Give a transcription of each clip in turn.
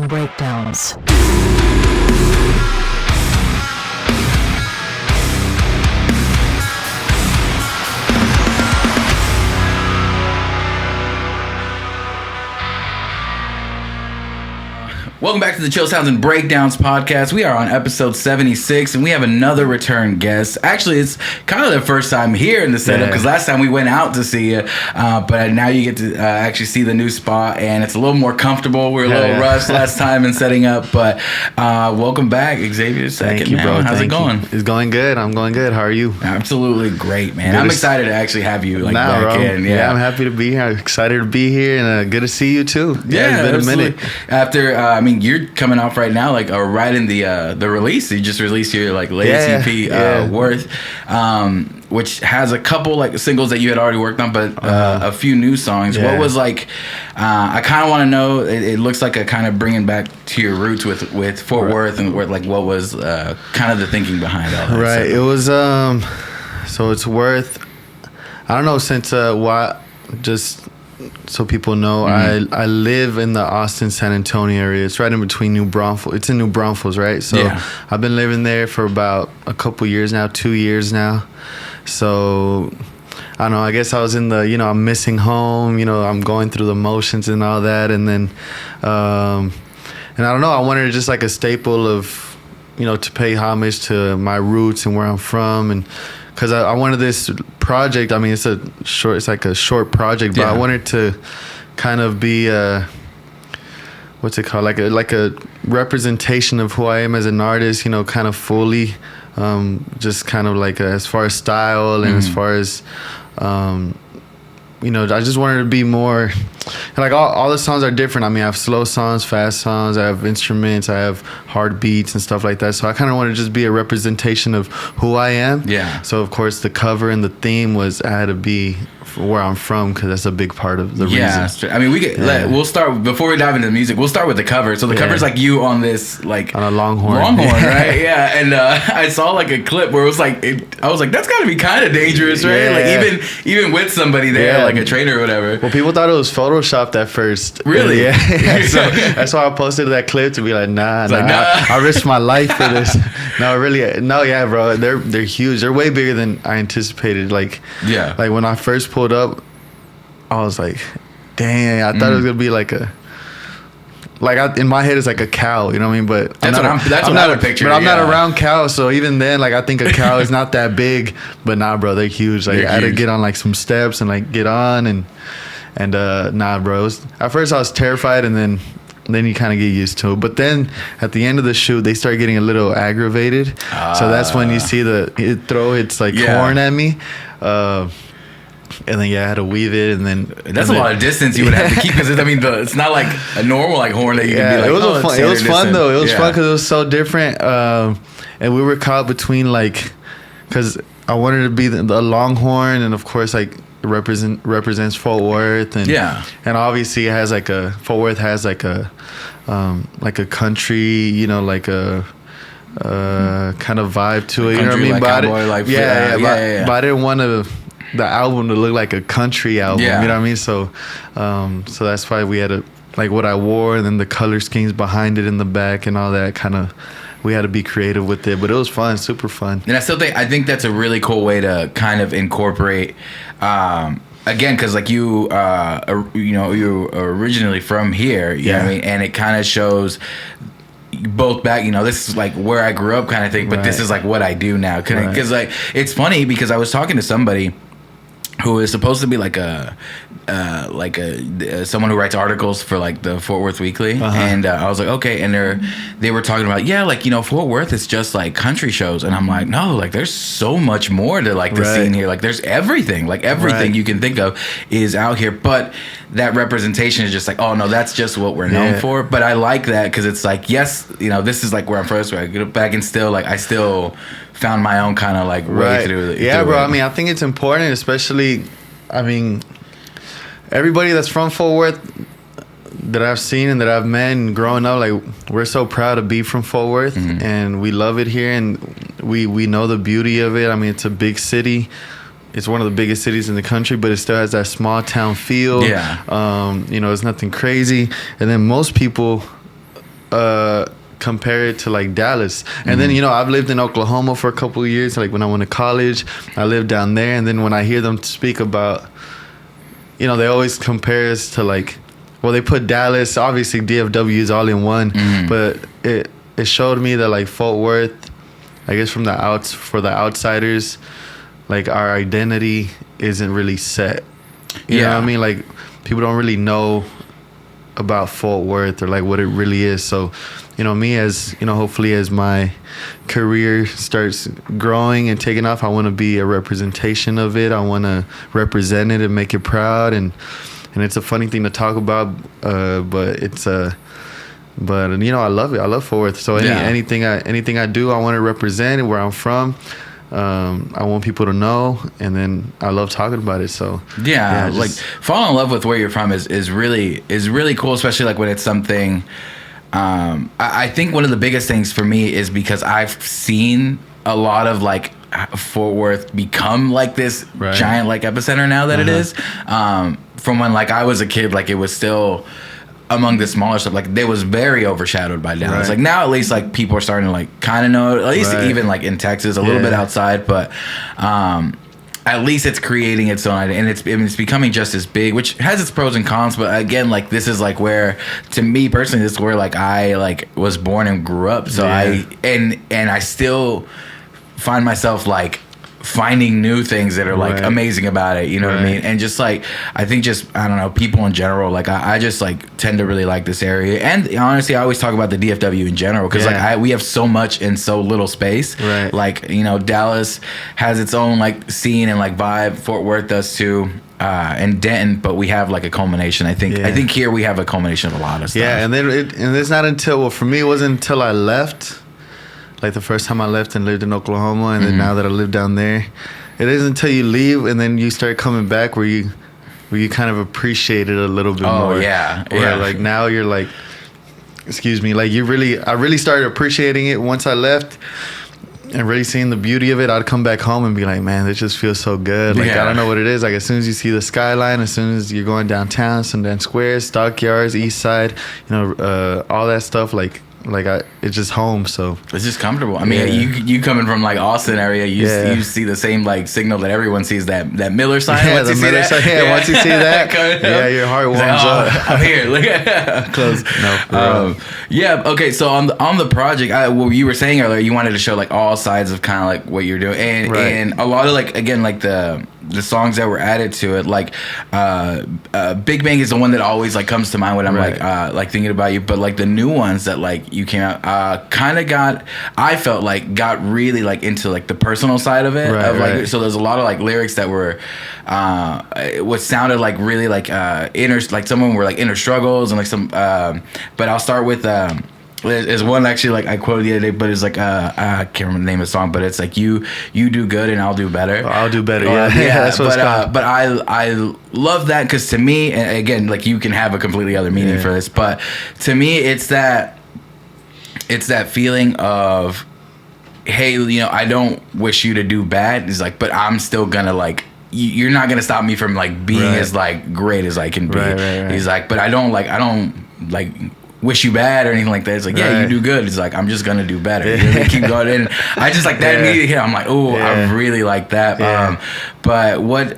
Breakdowns. Welcome back to the Chill Sounds and Breakdowns podcast. We are on episode 76, and we have another return guest. Actually, it's kind of the first time here in the setup, because last time we went out to see you, but now you get to actually see the new spot, and it's a little more comfortable. We were a little rushed last time in setting up, but welcome back, Xavier. Thank you, bro. How's it going? It's going good. I'm going good. How are you? Absolutely great, man. I'm excited to actually have you back bro. in. Yeah, I'm happy to be here. I'm excited to be here, and good to see you too. Yeah, it's been a minute. After, you're coming off right now, right in the release. You just released your latest EP, Worth, which has a couple singles that you had already worked on, but a few new songs. What was I kind of want to know. It looks like a kind of bringing back to your roots with Fort Worth, and what was kind of the thinking behind all that. Right. It was so it's Worth. I don't know, since just so people know, I live in the Austin, San Antonio area. It's right in between New Braunfels. It's in New Braunfels, right? So I've been living there for about a couple years now, 2 years now. So I don't know, I guess I was in the, I'm missing home, I'm going through the motions and all that. And then, and I don't know, I wanted just a staple of, to pay homage to my roots and where I'm from. And because I wanted this project, it's like a short project, but I wanted to kind of be what's it called, like a representation of who I am as an artist, kind of fully, just kind of as far as style and as far as I just wanted to be more all the songs are different. I have slow songs, fast songs, I have instruments, I have hard beats and stuff like that. So I kind of want to just be a representation of who I am. Yeah. So of course the cover and the theme was I had to be where I'm from, because that's a big part of the reason. We'll start before we dive into the music. We'll start with the cover. So the cover's you on this on a longhorn, right? Yeah. And I saw a clip where it was I was that's got to be kind of dangerous, right? Even with somebody there, a trainer or whatever. Well, people thought it was photoshopped at first. Really? Yeah. So that's why I posted that clip, to be nah. I risked my life for this. No, bro. They're huge. They're way bigger than I anticipated. When I first pulled up, I was dang, I thought it was gonna be in my head it's a cow, you know what I mean? But that's what I would picture. But I'm not around cows, so even then, I think a cow is not that big. But nah, bro, they're huge. I had to get on some steps and get on and nah, bro. At first I was terrified, and then you kind of get used to it. But then at the end of the shoot, they start getting a little aggravated. So that's when you see it throw its horn at me. And then I had to weave it, and then that's a lot of distance you would have to keep, because it's not like a normal horn that you can be it was fun though. It was fun because it was so different, and we were caught between because I wanted to be the longhorn, and of course represents Fort Worth, and obviously it has Fort Worth has a country, kind of vibe to it, you know what I mean? But I didn't want the album to look like a country album, you know what I mean? So so that's why we had to what I wore, and then the color schemes behind it in the back and all that kind of. We had to be creative with it, but it was fun, super fun. And I think that's a really cool way to kind of incorporate, again, because you you're originally from here, you know what I mean, and it kind of shows both back, this is where I grew up kind of thing, but this is what I do now, because it's funny, because I was talking to somebody who is supposed to be someone who writes articles for the Fort Worth Weekly, and I was okay, and they were talking about Fort Worth is just country shows, and I'm no, there's so much more to the scene here, there's everything, everything you can think of is out here, but that representation is just oh no, that's just what we're known for. But I like that, because it's yes, this is where I'm from, where I get back, and still I still found my own kind of way through it. Yeah, bro. I think it's important, especially, everybody that's from Fort Worth that I've seen and that I've met and growing up, we're so proud to be from Fort Worth, and we love it here, and we know the beauty of it. It's a big city. It's one of the biggest cities in the country, but it still has that small town feel. Yeah. It's nothing crazy. And then most people compare it to like Dallas. And then, you know, I've lived in Oklahoma for a couple of years. Like when I went to college, I lived down there. And then when I hear them speak about, you know, they always compare us to like, well, they put Dallas, obviously DFW is all in one, but it showed me that like Fort Worth, I guess for the outsiders, like our identity isn't really set. You know what I mean? Like people don't really know about Fort Worth or like what it really is. So, you know, me as, you know, hopefully as my career starts growing and taking off, I want to be a representation of it. I want to represent it and make it proud. And it's a funny thing to talk about, but it's but you know, I love it. I love Fort Worth. So anything I do, I want to represent it where I'm from. I want people to know, and then I love talking about it. So like falling in love with where you're from is really cool, especially like when it's something. I think one of the biggest things for me is because I've seen a lot of like Fort Worth become like this giant like epicenter now that it is. From when like I was a kid, like it was still among the smaller stuff, like they was very overshadowed by Dallas. Like now at least like people are starting to like kind of know, at least even like in Texas, a little bit outside, but at least it's creating its own identity, and it's becoming just as big, which has its pros and cons. But again, like this is like where, to me personally, this is where like I like was born and grew up. So I still find myself like finding new things that are like amazing about it, you know what I mean? And just like I think just I don't know, people in general, like I just like tend to really like this area. And honestly, I always talk about the DFW in general because like we have so much in so little space. Like, you know, Dallas has its own like scene and like vibe. Fort Worth does too. And Denton, but we have like a culmination. I think here we have a culmination of a lot of stuff. And then it's not until, well, for me, it wasn't until I left. Like the first time I left and lived in Oklahoma, and then now that I live down there, it isn't until you leave and then you start coming back where you kind of appreciate it a little bit more. Where like now you're like, excuse me, like I really started appreciating it once I left and really seeing the beauty of it. I'd come back home and be like, man, this just feels so good. Like I don't know what it is. Like as soon as you see the skyline, as soon as you're going downtown, Sundance Square, Stockyards, East Side, you know, all that stuff, it's just home. So it's just comfortable. I mean, you coming from like Austin area, you see the same like signal that everyone sees, that Miller sign. Once you see that, once you see that, your heart warms up. I'm here. Look, close. No. Okay. So on the project, what you were saying earlier, you wanted to show like all sides of kind of like what you're doing, and a lot of like again like the songs that were added to it, like Big Bang is the one that always like comes to mind when I'm like thinking about you. But like the new ones that like you came out I felt like got really like into like the personal side of it. So there's a lot of like lyrics that were what sounded like really like inner, like someone were like inner struggles and like some but I'll start with there's one actually like I quoted the other day, but it's like I can't remember the name of the song, but it's like you do good and I'll do better. I'll do better. That's what it's called. But I love that because to me, and again, like you can have a completely other meaning for this, but to me it's that feeling of, hey, you know, I don't wish you to do bad. It's like, but I'm still gonna like, you're not gonna stop me from like being as like great as I can be. He's like, but I don't like wish you bad or anything like that. It's like, you do good. It's like, I'm just gonna do better. You know, keep going in. I just like that immediately hit. I'm like, I really like that. But what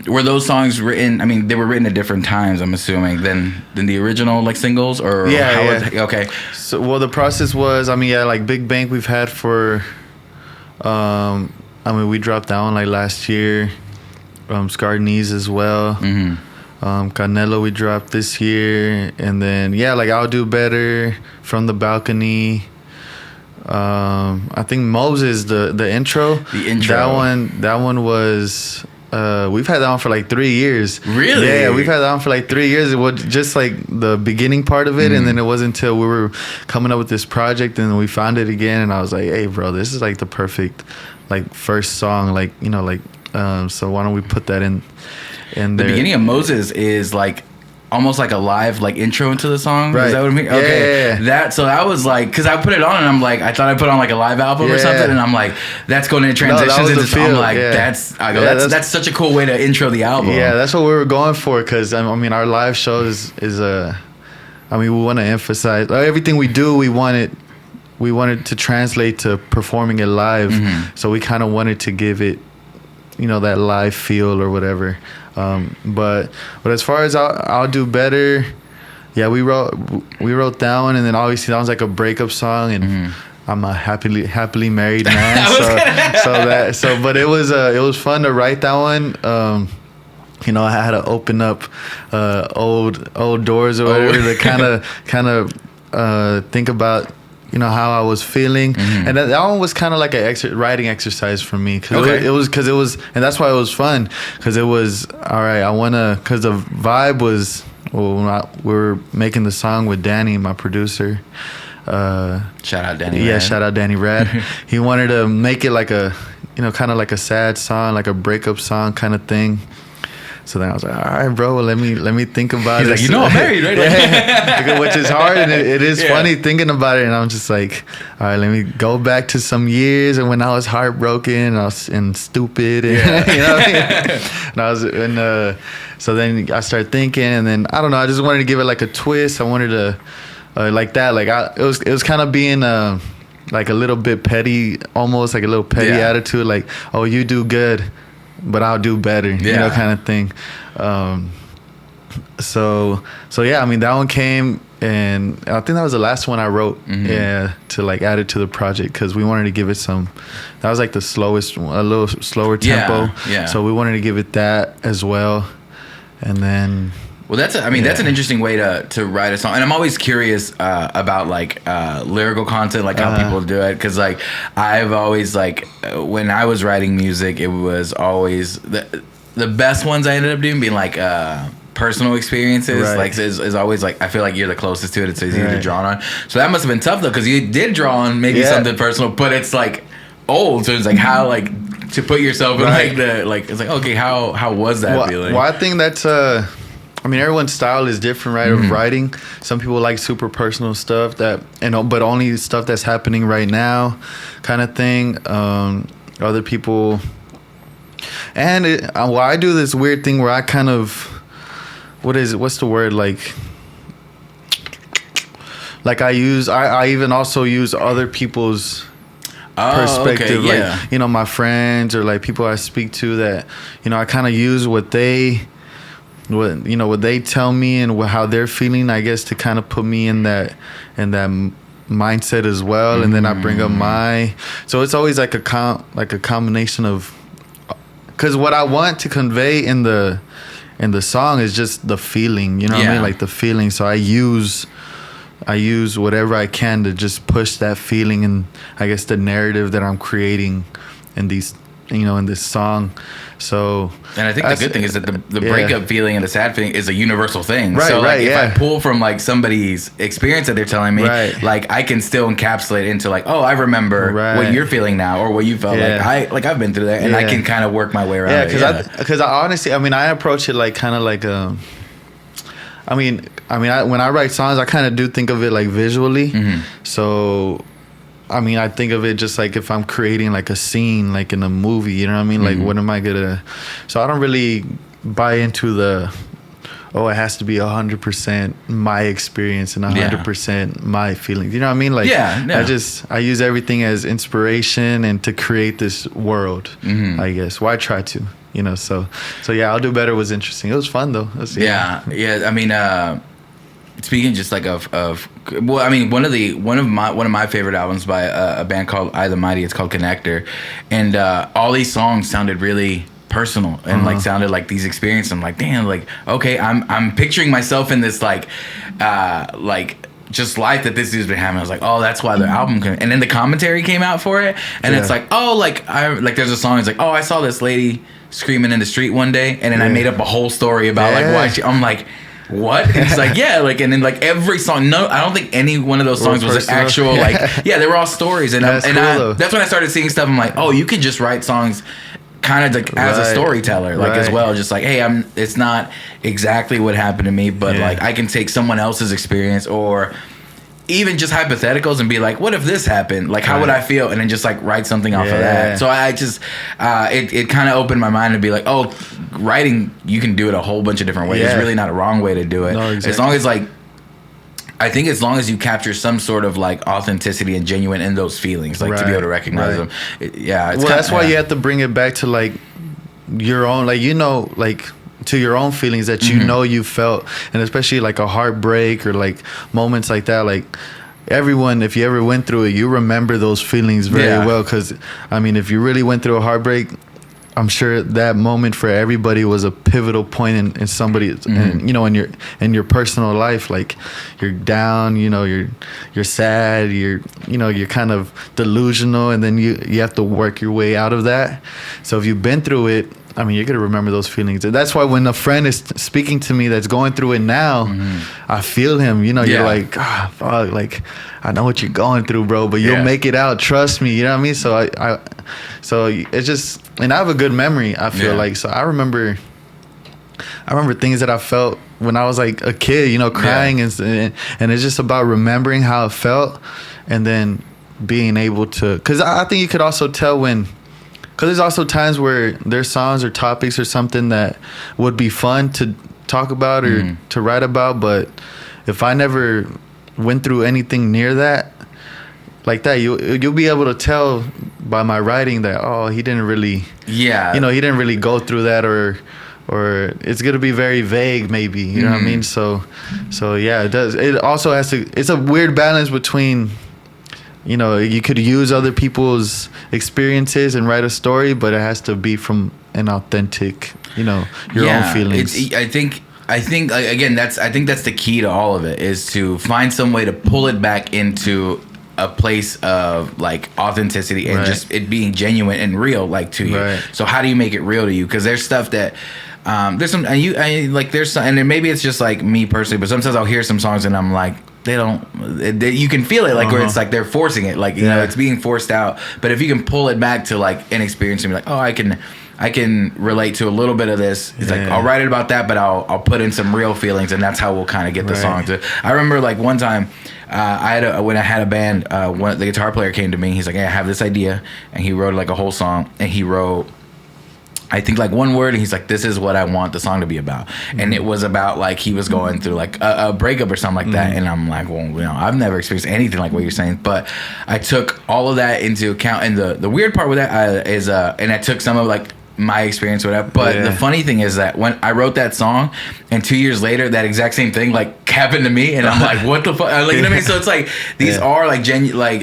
were those songs written? I mean, they were written at different times, I'm assuming, than the original like singles, or okay. So well, the process was, I mean, like Big Bang we've had for I mean, we dropped that one like last year. Scarred Knees as well. Canelo we dropped this year, and then like I'll Do Better, From the Balcony. I think Moses, the intro. The intro. That one was we've had that one for like 3 years. Really? Yeah, we've had that one for like 3 years. It was just like the beginning part of it, and then it wasn't until we were coming up with this project and we found it again, and I was like, hey bro, this is like the perfect like first song, like, you know, like so why don't we put that in there. The beginning of Moses is like almost like a live like intro into the song. Is that what I mean? Okay. That was like, because I put it on and I'm like, I thought I put on like a live album or something, and I'm like, that's going into transitions into song. I'm like, that's such a cool way to intro the album. Yeah, that's what we were going for, because I mean our live shows is I mean, we want to emphasize everything we do. We wanted to translate to performing it live. So we kind of wanted to give it, you know, that live feel or whatever. But as far as I'll do better, yeah, we wrote that one, and then obviously that was like a breakup song, and I'm a happily married man. But it was fun to write that one. You know, I had to open up old doors or whatever to kind of think about, you know, how I was feeling. And that one was kind of like a writing exercise for me. It was, and that's why it was fun, because it was, all right, because the vibe was, we were making the song with Danny, my producer. Shout out Danny Rad. Yeah, shout out Danny Rad. He wanted to make it like a, you know, kind of like a sad song, like a breakup song kind of thing. So then I was like, all right, bro, well, let me think about it. He's like, you know, I'm married, right? Yeah, which is hard, and it is funny thinking about it. And I'm just like, all right, let me go back to some years and when I was heartbroken and stupid, and, you know what I mean? So then I started thinking, and then I don't know, I just wanted to give it like a twist. I wanted to like that, like it was kind of being like a little bit petty, almost like a little petty attitude, like, oh, you do good, but I'll do better, you know, kind of thing. So yeah, I mean, that one came, and I think that was the last one I wrote, to like add it to the project, because we wanted to give it that was like the slowest, a little slower tempo. Yeah. So we wanted to give it that as well, and then. Well, that's an interesting way to write a song, and I'm always curious about like lyrical content, like how people do it, because like I've always like when I was writing music, it was always the best ones I ended up doing being like personal experiences, like is always like I feel like you're the closest to it. It's easier to draw on. So that must have been tough though, because you did draw on maybe something personal, but it's like old, so it's like how like to put yourself in like the like it's like okay, how was that feeling? Well, I think that's I mean, everyone's style is different, right? Of writing. Some people like super personal stuff but only stuff that's happening right now, kind of thing. Other people, and I do this weird thing where I kind of, what's the word, like I even also use other people's perspective, like, you know, my friends or like people I speak to, that, you know, I kind of use what they tell me and how they're feeling, I guess, to kind of put me in that mindset as well. And then I bring up so it's always like a combination of, because what I want to convey in the song is just the feeling, you know what I mean, like the feeling. So I use whatever I can to just push that feeling, and I guess the narrative that I'm creating in these, you know, in this song. So, and I think the good thing is that the breakup feeling and the sad feeling is a universal thing. Right, so like if I pull from like somebody's experience that they're telling me, like I can still encapsulate into like, oh, I remember what you're feeling now, or what you felt like I've been through that, and I can kind of work my way around it. Because I honestly, I mean, I approach it like kind of like when I write songs, I kind of do think of it like visually. So I mean, I think of it just like if I'm creating like a scene, like in a movie, you know what I mean? Like, what am I gonna... So I don't really buy into it has to be 100% my experience and 100% my feelings. You know what I mean? Like, I use everything as inspiration and to create this world, I guess. Well, I try to, you know, so yeah, I'll Do Better was interesting. It was fun though. I mean, speaking just like of well, I mean, one of my favorite albums by a band called I the Mighty. It's called Connector, and all these songs sounded really personal and like sounded like these experiences. I'm like, damn, like okay, I'm picturing myself in this like just life that this dude's been having. I was like, oh, that's why the album and then the commentary came out for it, and it's like, oh, like there's a song. It's like, oh, I saw this lady screaming in the street one day, and then I made up a whole story about like why I'm like, what? And it's like, like, and then like every song, no, I don't think any one of those songs was an actual like, they were all stories, and that's when I started seeing stuff. I'm like, oh, you could just write songs kind of like as a storyteller, like as well, just like, hey, it's not exactly what happened to me, but like I can take someone else's experience or even just hypotheticals and be like, what if this happened? Like, how would I feel? And then just like write something off of that. So I just, it kind of opened my mind to be like, oh, writing, you can do it a whole bunch of different ways. There's really not a wrong way to do it. No, exactly. As long as like, I think as long as you capture some sort of like authenticity and genuine in those feelings, like to be able to recognize them. It's that's why you have to bring it back to like your own, like, you know, like to your own feelings that you know you felt, and especially like a heartbreak or like moments like that. Like everyone, if you ever went through it, you remember those feelings very well. Because I mean, if you really went through a heartbreak, I'm sure that moment for everybody was a pivotal point in somebody's, in, you know, in your personal life. Like you're down, you know, you're sad, you're kind of delusional, and then you have to work your way out of that. So if you've been through it, I mean, you're gonna remember those feelings. And that's why when a friend is speaking to me that's going through it now, I feel him. You know, you're like, fuck, like I know what you're going through, bro, but you'll make it out. Trust me. You know what I mean? So so it's just, and I have a good memory, I feel like. So I remember things that I felt when I was like a kid, you know, crying and it's just about remembering how it felt, and then being able to, because I think you could also tell when, because there's also times where there's songs or topics or something that would be fun to talk about or to write about, but if I never went through anything near that, like that, you'll be able to tell by my writing that, oh, he didn't really, you know, he didn't really go through that, or it's gonna be very vague, maybe, you know what I mean? So yeah, it does. It also has to. It's a weird balance between, you know, you could use other people's experiences and write a story, but it has to be from an authentic, you know, your own feelings. I think again, that's the key to all of it, is to find some way to pull it back into a place of like authenticity and just it being genuine and real, like to you. So how do you make it real to you? Because there's stuff that there's some, there's some, and maybe it's just like me personally, but sometimes I'll hear some songs and I'm like, you can feel it, like where it's like they're forcing it, like, you know, it's being forced out. But if you can pull it back to like an experience and be like, oh, I can relate to a little bit of this. It's like, I'll write it about that, but I'll put in some real feelings, and that's how we'll kind of get the song to. I remember like one time, when I had a band, the guitar player came to me. He's like, hey, I have this idea, and he wrote like a whole song, and he wrote, I think, like one word, and he's like, this is what I want the song to be about. And it was about like he was going through like a breakup or something like that. And I'm like, well, you know, I've never experienced anything like what you're saying, but I took all of that into account. And the weird part with that is and I took some of like my experience with that, but the funny thing is that when I wrote that song, and 2 years later that exact same thing like happened to me, and I'm like, what the fuck, like, you know what I mean? So it's like these are like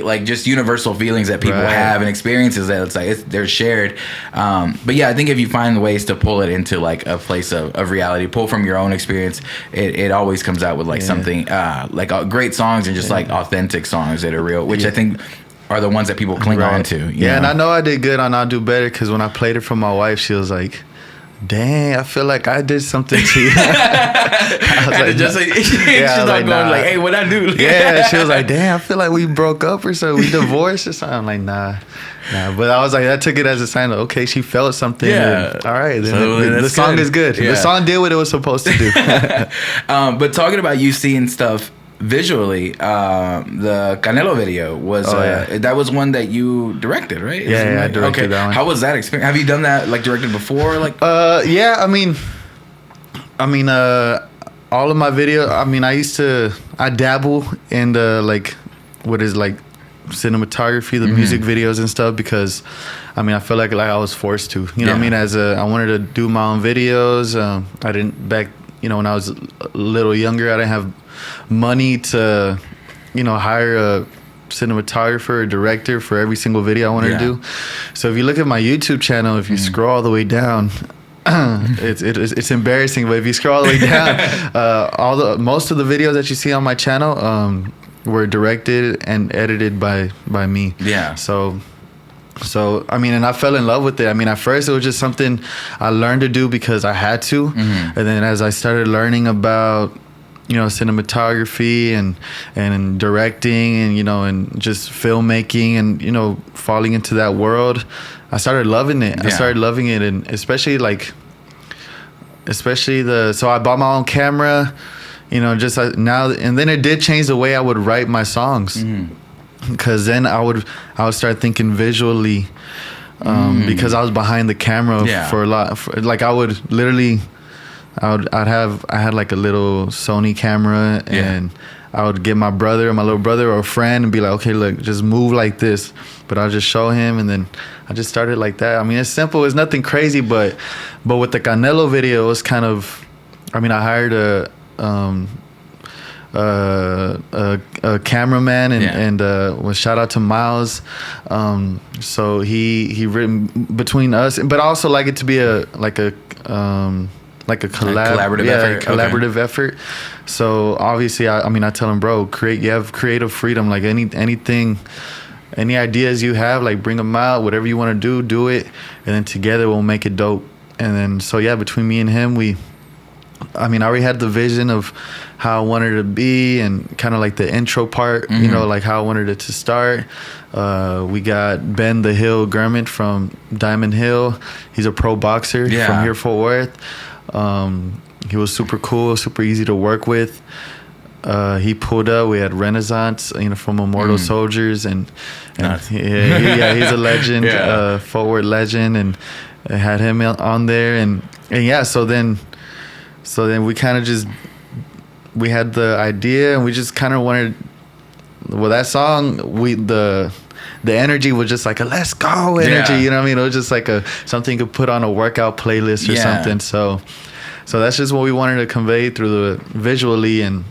like just universal feelings that people have, and experiences that it's like they're shared. But yeah, I think if you find ways to pull it into like a place of reality, pull from your own experience, it always comes out with like something like great songs, and just like authentic songs that are real, which I think are the ones that people cling on to. You know? And I know I did good on I'll Do Better, because when I played it for my wife, she was like, dang, I feel like I did something to you. I was like, just like, she's not like, going like, hey, what'd I do? She was like, damn, I feel like we broke up or something, we divorced or something. I'm like, nah. But I was like, I took it as a sign of, okay, she felt something. And, all right, then so the song is good. The song did what it was supposed to do. But talking about you seeing stuff visually, the Canelo video was that was one that you directed, right? I directed that one. How was that experience? Have you done that, like, directed before? Like, I mean, all of my video, I mean, I dabble in the like what is like cinematography, the music videos and stuff, because I mean, I feel like I was forced to, you know what I mean? I wanted to do my own videos. I didn't back, you know, when I was a little younger, I didn't have money to, you know, hire a cinematographer or director for every single video I wanted to do. So if you look at my YouTube channel, if you scroll all the way down, it's embarrassing, but if you scroll all the way down, most of the videos that you see on my channel were directed and edited by me. So I mean, and I fell in love with it. I mean, at first it was just something I learned to do because I had to, and then as I started learning about, you know, cinematography and directing, and, you know, and just filmmaking, and, you know, falling into that world, I started loving it. I started loving it, and especially so I bought my own camera, you know, just now, and then it did change the way I would write my songs, because then I would start thinking visually, because I was behind the camera for a lot. Like I would literally, I had like a little Sony camera, and I would get my brother or my little brother or a friend and be like, okay, look, just move like this. But I'll just show him, and then I just started like that. I mean, it's simple. It's nothing crazy, but with the Canelo video, it was kind of, I mean, I hired a cameraman and well, shout out to Miles. So he written between us, but I also like it to be a collaborative effort. So obviously, I mean, I tell him, bro, you have creative freedom. Like anything, any ideas you have, like bring them out. Whatever you want to do it, and then together we'll make it dope. And then so yeah, between me and him, I already had the vision of how I wanted it to be, and kind of like the intro part, you know, like how I wanted it to start. We got Ben the Hill Gurman from Diamond Hill. He's a pro boxer from here, Fort Worth. He was super cool, super easy to work with. He pulled up. We had Renaissance, you know, from Immortal Soldiers, and he's a legend, forward legend, and I had him on there, and yeah. So then we kind of we had the idea, and we just kind of wanted. Well, that song, the energy was just like a let's go energy, you know what I mean? It was just like something you could put on a workout playlist or something. So that's just what we wanted to convey through the visually and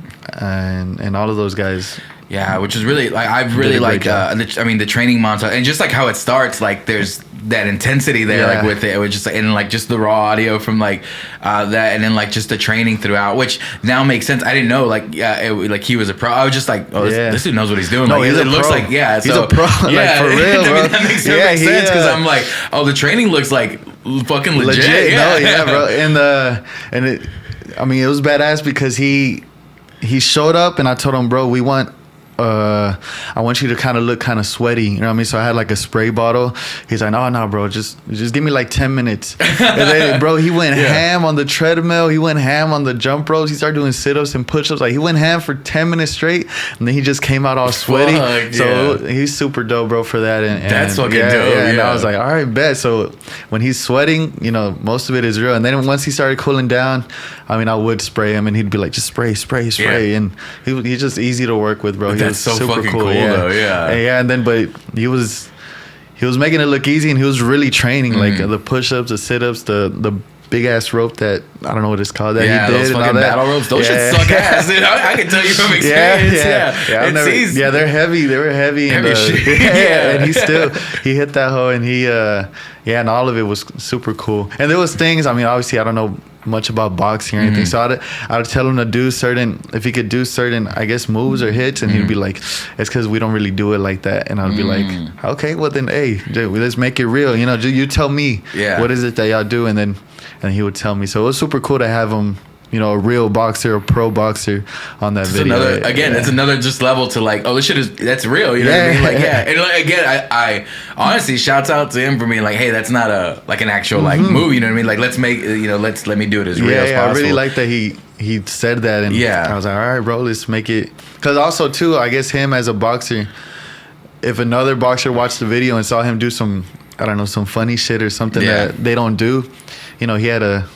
all of those guys. Yeah, which is really like I really like. The training montage, and just like how it starts, like there's that intensity there, like with it. It was just and like just the raw audio from like that, and then like just the training throughout, which now makes sense. I didn't know like like he was a pro. I was just like, oh, this dude knows what he's doing. No, like, it looks like he's a pro. Like, for real, bro. That makes perfect sense because I'm like, oh, the training looks like fucking legit. Bro. And it, I mean, it was badass because he showed up, and I told him, bro, I want you to kind of look kind of sweaty, you know what I mean? So I had like a spray bottle. He's like, no, bro, just give me like 10 minutes. And then, bro, he went ham on the treadmill. He went ham on the jump ropes. He started doing sit-ups and push-ups. Like he went ham for 10 minutes straight, and then he just came out all sweaty. So he's super dope, bro, for that. And that's fucking dope. And I was like, all right, bet. So when he's sweating, you know, most of it is real. And then once he started cooling down, I mean, I would spray him, and he'd be like, just spray. And he's just easy to work with, bro. That's so super fucking cool, though. And then, but he was making it look easy, and he was really training, like the push-ups, the sit-ups, the big ass rope that I don't know what it's called that he did. Those fucking battle ropes. Those shit suck ass, dude. I can tell you from experience. They're heavy. They were heavy. Heavy shit. And he hit that hoe, and and all of it was super cool. And there was things. I mean, obviously, I don't know much about boxing or anything, so I'd tell him to do if he could do certain, I guess, moves or hits, and he'd be like, it's because we don't really do it like that. And I'd be like, okay, well then, hey, let's make it real, you know, you tell me what is it that y'all do, and he would tell me. So it was super cool to have him, you know, a real boxer, a pro boxer on that video. It's another just level to like, oh, this shit that's real. You know what I mean? Like, and like, again, I honestly shouts out to him for being like, hey, that's not an actual like move. You know what I mean? Like, let me do it as real as possible. I really like that he said that, and I was like, all right, bro, let's make it. Because also too, I guess him as a boxer, if another boxer watched the video and saw him do some, I don't know, some funny shit or something that they don't do, you know, he had a,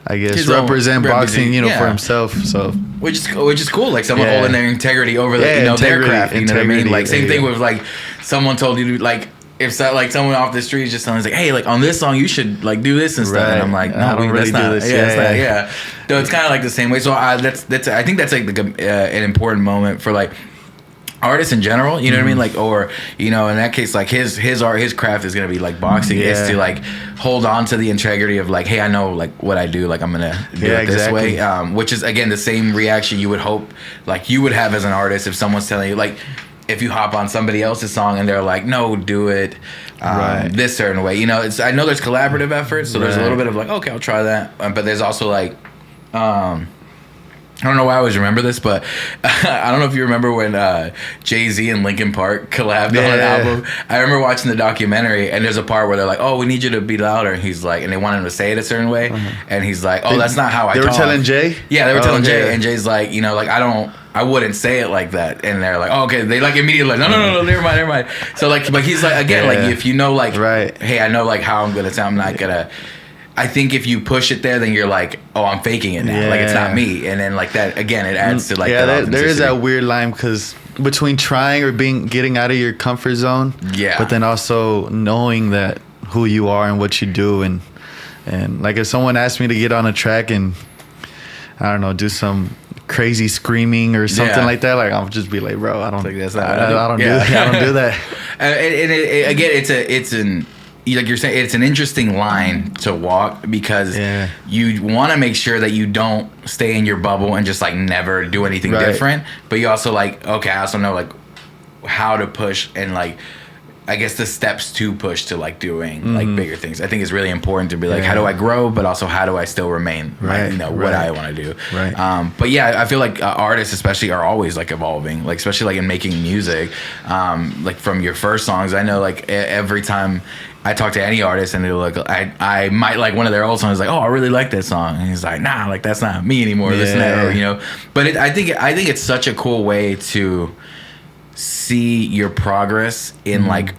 I guess, represent boxing, you know, for himself. So which is cool. Like someone holding their integrity over the, you know, their craft. You know what I mean? Like same thing with like someone told you to like, if like someone off the street just telling us like, hey, like on this song you should like do this and stuff. And I'm like, no, I don't really do this. So it's kind of like the same way. So I think that's like an important moment for like artists in general, you know what I mean? Like, or, you know, in that case, like his art, his craft is going to be like boxing. It's to like hold on to the integrity of like, hey, I know like what I do, like I'm going to do it this way. Which is, again, the same reaction you would hope like you would have as an artist if someone's telling you, like, if you hop on somebody else's song and they're like, no, do it this certain way. You know, I know there's collaborative efforts, so there's a little bit of like, okay, I'll try that. But there's also like, I don't know why I always remember this, but I don't know if you remember when Jay-Z and Linkin Park collabed on an album. I remember watching the documentary, and there's a part where they're like, oh, we need you to be louder. And he's like, and they want him to say it a certain way. And he's like, oh, that's not how I talk. They were telling Jay? Yeah, they were telling Jay. And Jay's like, you know, like, I wouldn't say it like that. And they're like, oh, okay. They like immediately like, no, never mind. So like, but he's like, again, like if you know, like, hey, I know like how I'm going to sound. I'm not going to. I think if you push it there, then you're like, oh, I'm faking it now. Like, it's not me. And then like that, again, it adds to like that there is that weird line because between trying or getting out of your comfort zone, but then also knowing that who you are and what you do, and like if someone asked me to get on a track and I don't know, do some crazy screaming or something like that, like I'll just be like, bro, I don't do that. And again, it's an like you're saying, it's an interesting line to walk because you want to make sure that you don't stay in your bubble and just like never do anything different, but you also like, okay, I also know like how to push and like I guess the steps to push to like doing like bigger things. I think it's really important to be like, how do I grow, but also how do I still remain, what I want to do. But yeah, I feel like artists especially are always like evolving, like especially like in making music. Like from your first songs, I know like every time I talk to any artist and they're like, I might like one of their old songs, like, oh, I really like that song, and he's like, nah, like that's not me anymore, this and that, or, you know. But I think it's such a cool way to see your progress in like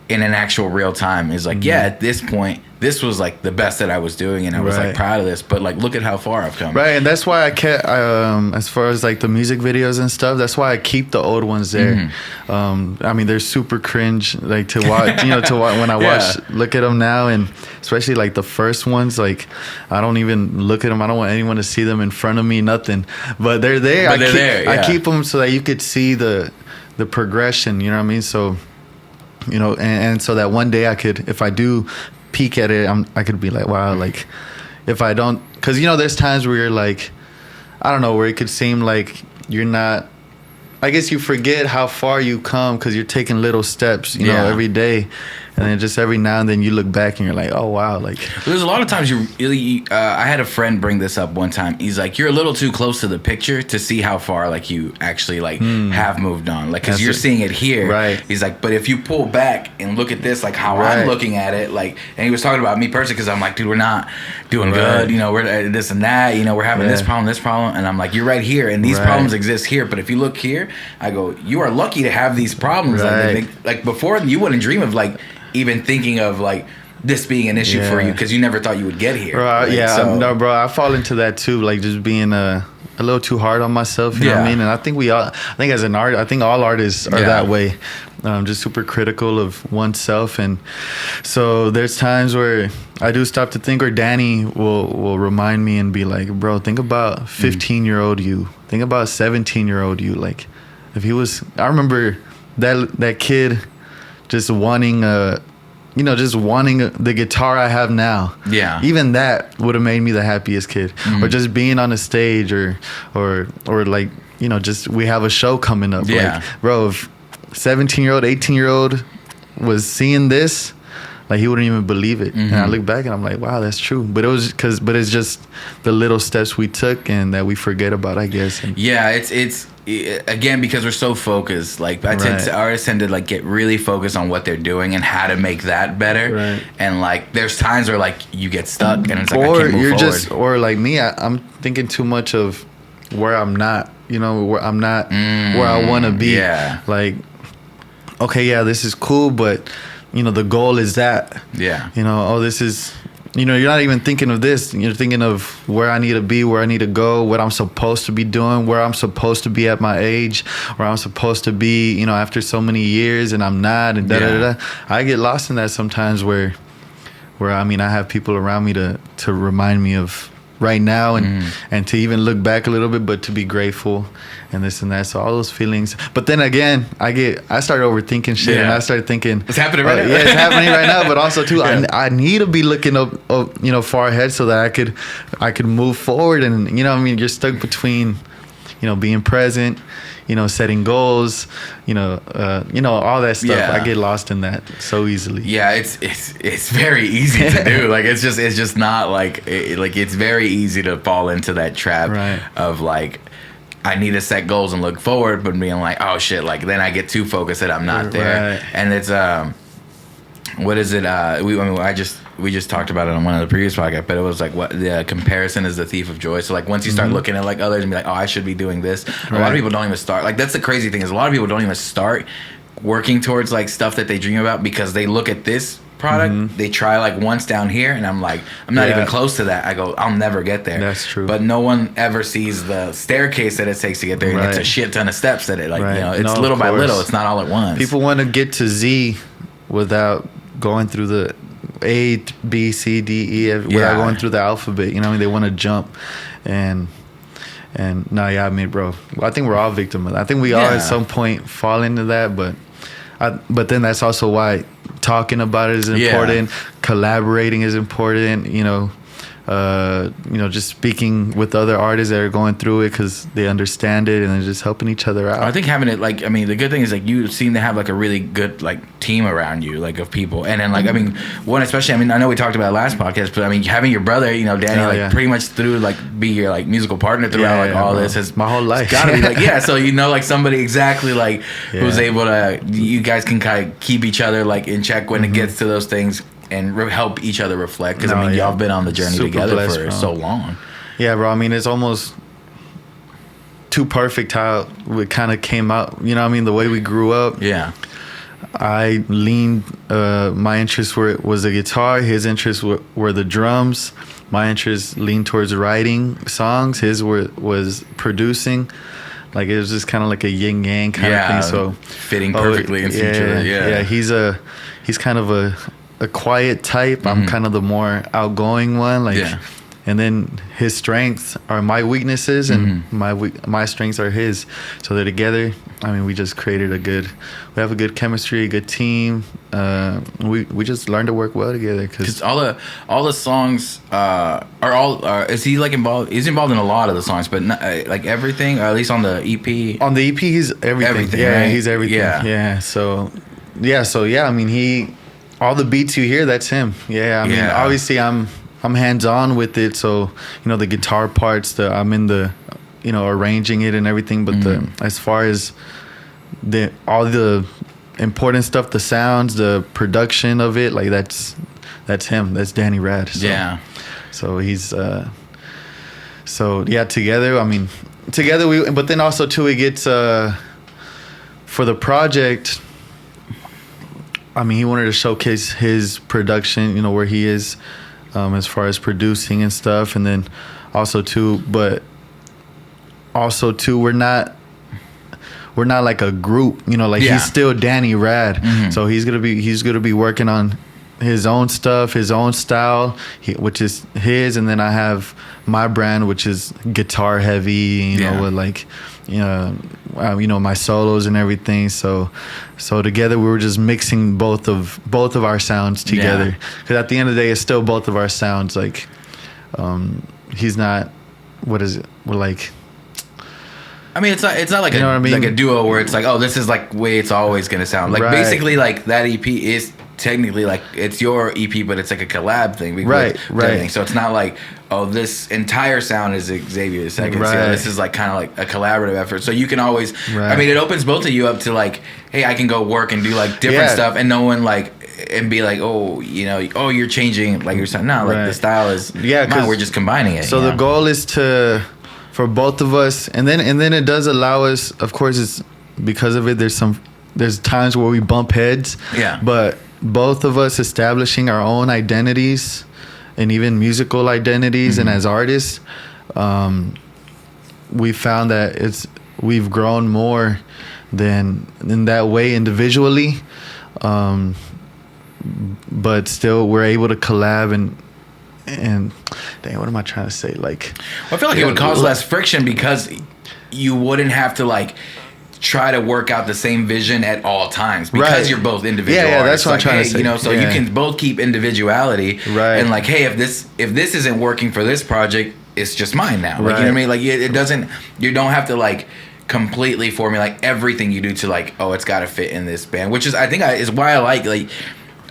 in an actual real time. Is like, at this point this was like the best that I was doing and I was like proud of this, but like look at how far I've come. And that's why I kept as far as like the music videos and stuff, that's why I keep the old ones there. I mean, they're super cringe like to watch, you know, to watch when I watch look at them now, and especially like the first ones, like I don't even look at them, I don't want anyone to see them in front of me, nothing, but they're there. I keep them so that you could see the progression, you know what I mean? So, you know, and so that one day I could, if I do peek at it, I could be like, wow, like if I don't, because you know there's times where you're like, I don't know, where it could seem like you're not, I guess you forget how far you come because you're taking little steps, you know, every day. And then just every now and then you look back and you're like, oh, wow. Like, there's a lot of times I had a friend bring this up one time. He's like, you're a little too close to the picture to see how far like you actually like have moved on. Like, because you're seeing it here. Right. He's like, but if you pull back and look at this, like how I'm looking at it, like, and he was talking about me personally because I'm like, dude, we're not doing good. You know, we're this and that. You know, we're having this problem. And I'm like, you're right here. And these problems exist here. But if you look here, I go, you are lucky to have these problems. Like before, you wouldn't dream of like, even thinking of like this being an issue for you because you never thought you would get here. No, bro, I fall into that too, like just being a little too hard on myself, you know what I mean? And I think as an artist, I think all artists are that way, just super critical of oneself. And so there's times where I do stop to think, or Danny will remind me and be like, bro, think about 15-year-old you, think about 17-year-old you. Like if he was, I remember that kid just wanting the guitar I have now. Yeah. Even that would have made me the happiest kid. Or just being on a stage or like, you know, just we have a show coming up. Yeah. Like, bro, if 17-year-old, 18-year-old was seeing this, like he wouldn't even believe it. And I look back and I'm like, wow, that's true. But it's just the little steps we took and that we forget about, I guess. And it's again, because we're so focused, like artists tend to like get really focused on what they're doing and how to make that better. And like there's times where like you get stuck and it's like, I can't move forward. Or like me, I'm thinking too much of where I'm not, you know, where I'm not where I want to be. Like, okay, this is cool, but you know, the goal is that. You know, this is, you know, you're not even thinking of this. You're thinking of where I need to be, where I need to go, what I'm supposed to be doing, where I'm supposed to be at my age, where I'm supposed to be, you know, after so many years and I'm not, and da-da-da-da. I get lost in that sometimes where I mean, I have people around me to remind me of right now and to even look back a little bit, but to be grateful and this and that. So all those feelings. But then again, I started overthinking shit and I started thinking it's happening right now. It's happening right now. But also too, I need to be looking up, you know, far ahead so that I could move forward. And you know, I mean, you're stuck between, you know, being present, you know, setting goals, you know, all that stuff. I get lost in that so easily. It's very easy to do. Like it's just not like it's very easy to fall into that trap of like, I need to set goals and look forward, but being like, oh shit, like then I get too focused that I'm not there. And it's what is it? We just talked about it on one of the previous podcasts, but it was like what the comparison is the thief of joy. So like once you start looking at like others and be like, oh, I should be doing this. A lot of people don't even start. Like that's the crazy thing is a lot of people don't even start working towards like stuff that they dream about because they look at this product, they try like once down here, and I'm like, I'm not even close to that. I go, I'll never get there. That's true. But no one ever sees the staircase that it takes to get there, and it's a shit ton of steps that it like, you know, it's little by little. It's not all at once. People want to get to Z without going through the A, B, C, D, E, without going through the alphabet. You know what I mean? They want to jump, and no, yeah, I mean, bro, I think we're all victims of that. I think we all at some point fall into that, but then that's also why talking about it is important. Collaborating is important. Just speaking with other artists that are going through it because they understand it and they're just helping each other out. I think having it, like, I mean, the good thing is, like, you seem to have, like, a really good, like, team around you, like, of people. And then, like, I mean, one especially, I mean, I know we talked about it last podcast, but, I mean, having your brother, you know, Danny, pretty much through, like, be your, like, musical partner throughout, all this has... My whole life. Gotta be, like, so, you know, like, somebody exactly, like, who's able to... You guys can kind of keep each other, like, in check when it gets to those things. And help each other reflect, because I mean, y'all been on the journey together for so long. Yeah, bro. I mean, it's almost too perfect how it kind of came out. You know what I mean? The way we grew up. Yeah. I leaned. My interests was the guitar. His interests were the drums. My interests leaned towards writing songs. His was producing. Like, it was just kind of like a yin yang kind of thing. So fitting perfectly into each other. Yeah. He's kind of a quiet type. I'm kind of the more outgoing one. Like, and then his strengths are my weaknesses, and my strengths are his. So they're together. I mean, we just created we have a good chemistry, a good team. We just learned to work well together. Because all the songs is he like involved? He's involved in a lot of the songs, but not, like everything, or at least on the EP. On the EP, he's everything. Yeah, right? He's everything. Yeah. So I mean, all the beats you hear, that's him. Yeah, I mean, obviously I'm hands-on with it, so, you know, the guitar parts, I'm in the, you know, arranging it and everything, but as far as all the important stuff, the sounds, the production of it, like, that's him. That's Danny Rad. So, So he's together. I mean, together but then also too, it gets for the project. I mean, he wanted to showcase his production, you know, where he is, as far as producing and stuff. And then also too, we're not like a group, you know, like he's still Danny Rad. So he's going to be working on his own stuff, his own style, which is his. And then I have my brand, which is guitar heavy, you know, with like, you know, my solos and everything. So together we were just mixing both of our sounds together. Because at the end of the day, it's still both of our sounds. Like, he's not. What is it? We're like. I mean, it's not like like a duo where it's like, oh, this is like the way it's always gonna sound. Like basically, like that EP is technically like it's your EP, but it's like a collab thing. Right. So it's not like, oh, this entire sound is Xavier's second. So this is like kind of like a collaborative effort. So you can always, I mean, it opens both of you up to like, hey, I can go work and do like different stuff, and no one like, and be like, oh, you know, oh, you're changing like your sound. No, like the style is mine, we're just combining it. So the goal is for both of us, and then it does allow us. Of course, it's because of it. There's times where we bump heads. Yeah. But both of us establishing our own identities, and even musical identities, and as artists, we found that we've grown more than in that way individually, but still we're able to collab and dang, what am I trying to say? Like, I feel like it would cause less friction because you wouldn't have to like try to work out the same vision at all times because you're both individual artists. That's what I'm trying to say. You know, so you can both keep individuality, and like, hey, if this isn't working for this project, it's just mine now. Like, you know what I mean? Like, it doesn't. You don't have to like completely formulate everything you do to like, oh, it's got to fit in this band, which is is why I like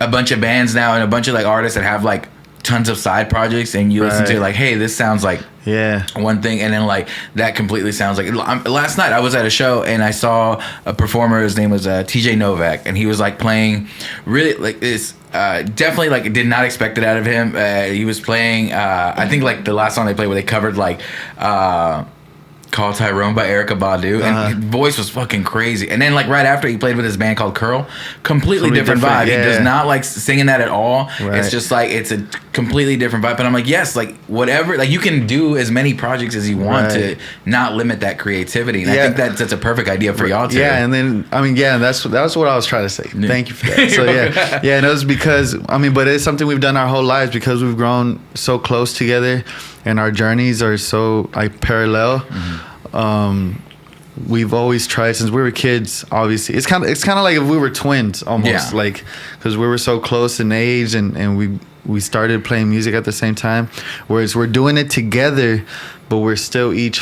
a bunch of bands now and a bunch of like artists that have like tons of side projects, and you listen to like, hey, this sounds like one thing, and then like that completely sounds like. Last night I was at a show and I saw a performer. His name was TJ Novak, and he was like playing really like this. Definitely like did not expect it out of him. He was playing I think like the last song they played where they covered like Call Tyrone by Erykah Badu, and his voice was fucking crazy. And then like right after, he played with his band called Curl, completely different vibe. Yeah. He does not like singing that at all. Right. It's just like it's a completely different vibe. And I'm like, yes, like whatever, like you can do as many projects as you want to not limit that creativity. And I think that's a perfect idea for y'all too. Yeah, and then I mean, yeah, that's what I was trying to say. Thank you for that. So yeah, and it was because I mean, but it's something we've done our whole lives because we've grown so close together, and our journeys are so like parallel. We've always tried since we were kids. Obviously, it's kind of like if we were twins almost, like because we were so close in age, and we started playing music at the same time. Whereas we're doing it together, but we're still each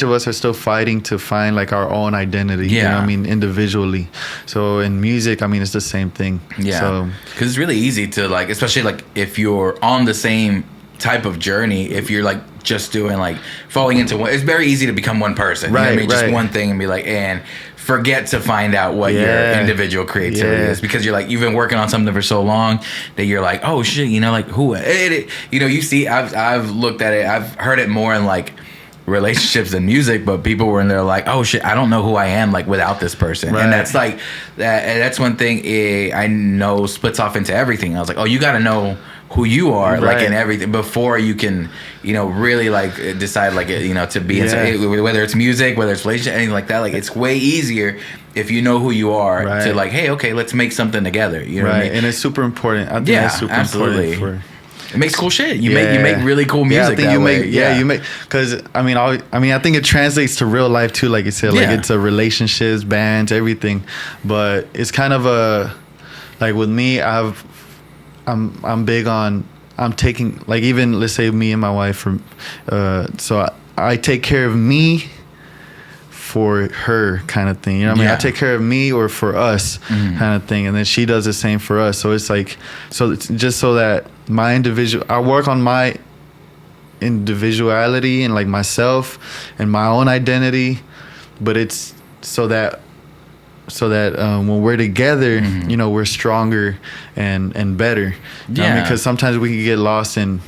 of us are still fighting to find like our own identity. You know what I mean, individually. So in music, I mean, it's the same thing. Yeah. So because it's really easy to like, especially like if you're on the same type of journey, if you're like just doing like falling into one, it's very easy to become one person. Right. You know what I mean? Just one thing and be like, and forget to find out what your individual creativity is, because you're like, you've been working on something for so long that you're like, oh shit, you know, like who, you know, you see, I've looked at it, I've heard it more in like relationships and music, but people were in there like, oh shit, I don't know who I am like without this person. And that's like that's one thing I know splits off into everything. I was like, oh, you got to know who you are like in everything before you can, you know, really like decide like, you know, to be in, whether it's music, whether it's relationship, anything like that. Like it's way easier if you know who you are to like, hey, okay, let's make something together. You know what I mean? And it's super important. I think that's super absolutely. important It makes cool shit. You make really cool music. I think you make you make, because I mean I think it translates to real life too. Like you said, like it's a relationships, bands, everything. But it's kind of a like with me, I'm big on taking like even let's say me and my wife so I take care of me for her kind of thing, you know what I mean? I take care of me or for us kind of thing, and then she does the same for us. So it's like, so it's just so that I work on my individuality and like myself and my own identity, but it's so that when we're together, you know, we're stronger and better. You know what I mean? Because sometimes we can get lost in,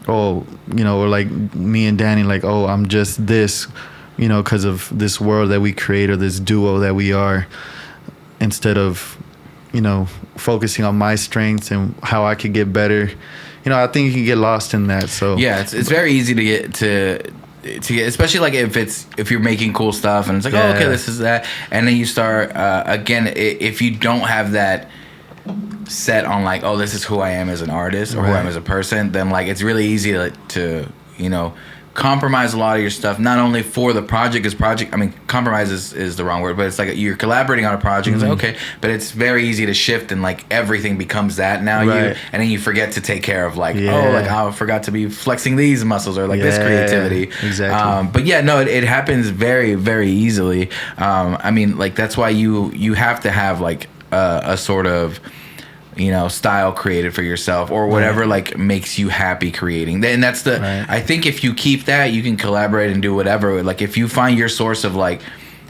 you know, or like me and Danny, like, oh, I'm just this, you know, because of this world that we create or this duo that we are, instead of, you know, focusing on my strengths and how I could get better. You know, I think you can get lost in that. So yeah, it's very easy to get, especially like if you're making cool stuff and it's like, oh, okay, this is that, and then you start again, if you don't have that set on like, oh, this is who I am as an artist or who I am as a person, then like it's really easy to you know, compromise a lot of your stuff, not only for the project, I mean, compromise is the wrong word, but it's like you're collaborating on a project. It's like, okay, but it's very easy to shift and like everything becomes that now, and then you forget to take care of like, oh, like I forgot to be flexing these muscles or like this creativity. Exactly. But yeah, no, it happens very, very easily. I mean, like that's why you have to have like a sort of, you know, style created for yourself or whatever like makes you happy creating. And that's I think if you keep that, you can collaborate and do whatever. Like if you find your source of like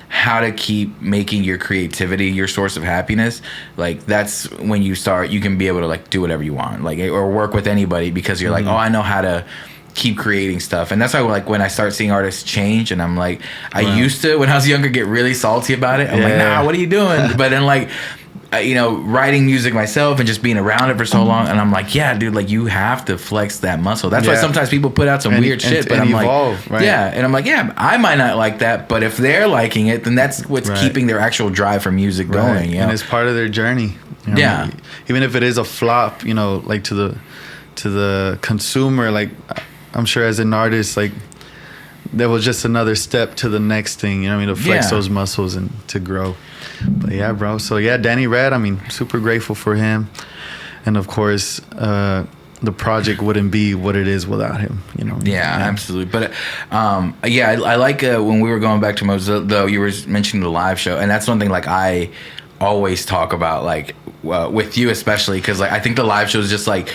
how to keep making your creativity your source of happiness, like that's when you can be able to like do whatever you want, like, or work with anybody, because you're like, oh, I know how to keep creating stuff. And that's why like when I start seeing artists change, and I'm like, I used to, when I was younger, get really salty about it. I'm like, nah, what are you doing? But then like, you know, writing music myself and just being around it for so long, and I'm like, yeah, dude, like you have to flex that muscle. That's why sometimes people put out some weird shit, but I'm evolve, like, and I'm like, yeah, I might not like that, but if they're liking it, then that's what's keeping their actual drive for music going. You know? And it's part of their journey. You know? Even if it is a flop, you know, like to the consumer, like I'm sure as an artist, like that was just another step to the next thing. You know what I mean? To flex those muscles and to grow. But yeah, bro. So yeah, Danny Rad, I mean, super grateful for him. And of course, the project wouldn't be what it is without him, you know? Yeah, absolutely. But I like when we were going back to Moses, though, you were mentioning the live show. And that's one thing like I always talk about, like with you especially, because like I think the live show is just like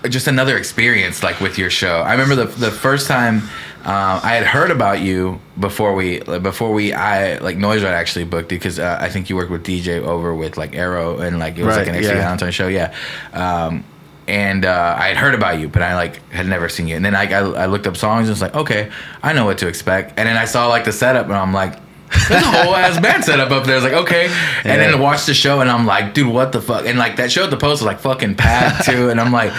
just another experience like with your show. I remember the first time I had heard about you before NoiseROT actually booked it, because I think you worked with DJ over with like Arrow, and like it was like an extra Valentine show, and I had heard about you, but I like had never seen you. And then I looked up songs and was like, okay, I know what to expect. And then I saw like the setup, and I'm like, there's a whole ass band setup up there. I was like, okay. And then to watch the show, and I'm like, dude, what the fuck? And like that show at the Post was like fucking packed too. And I'm like,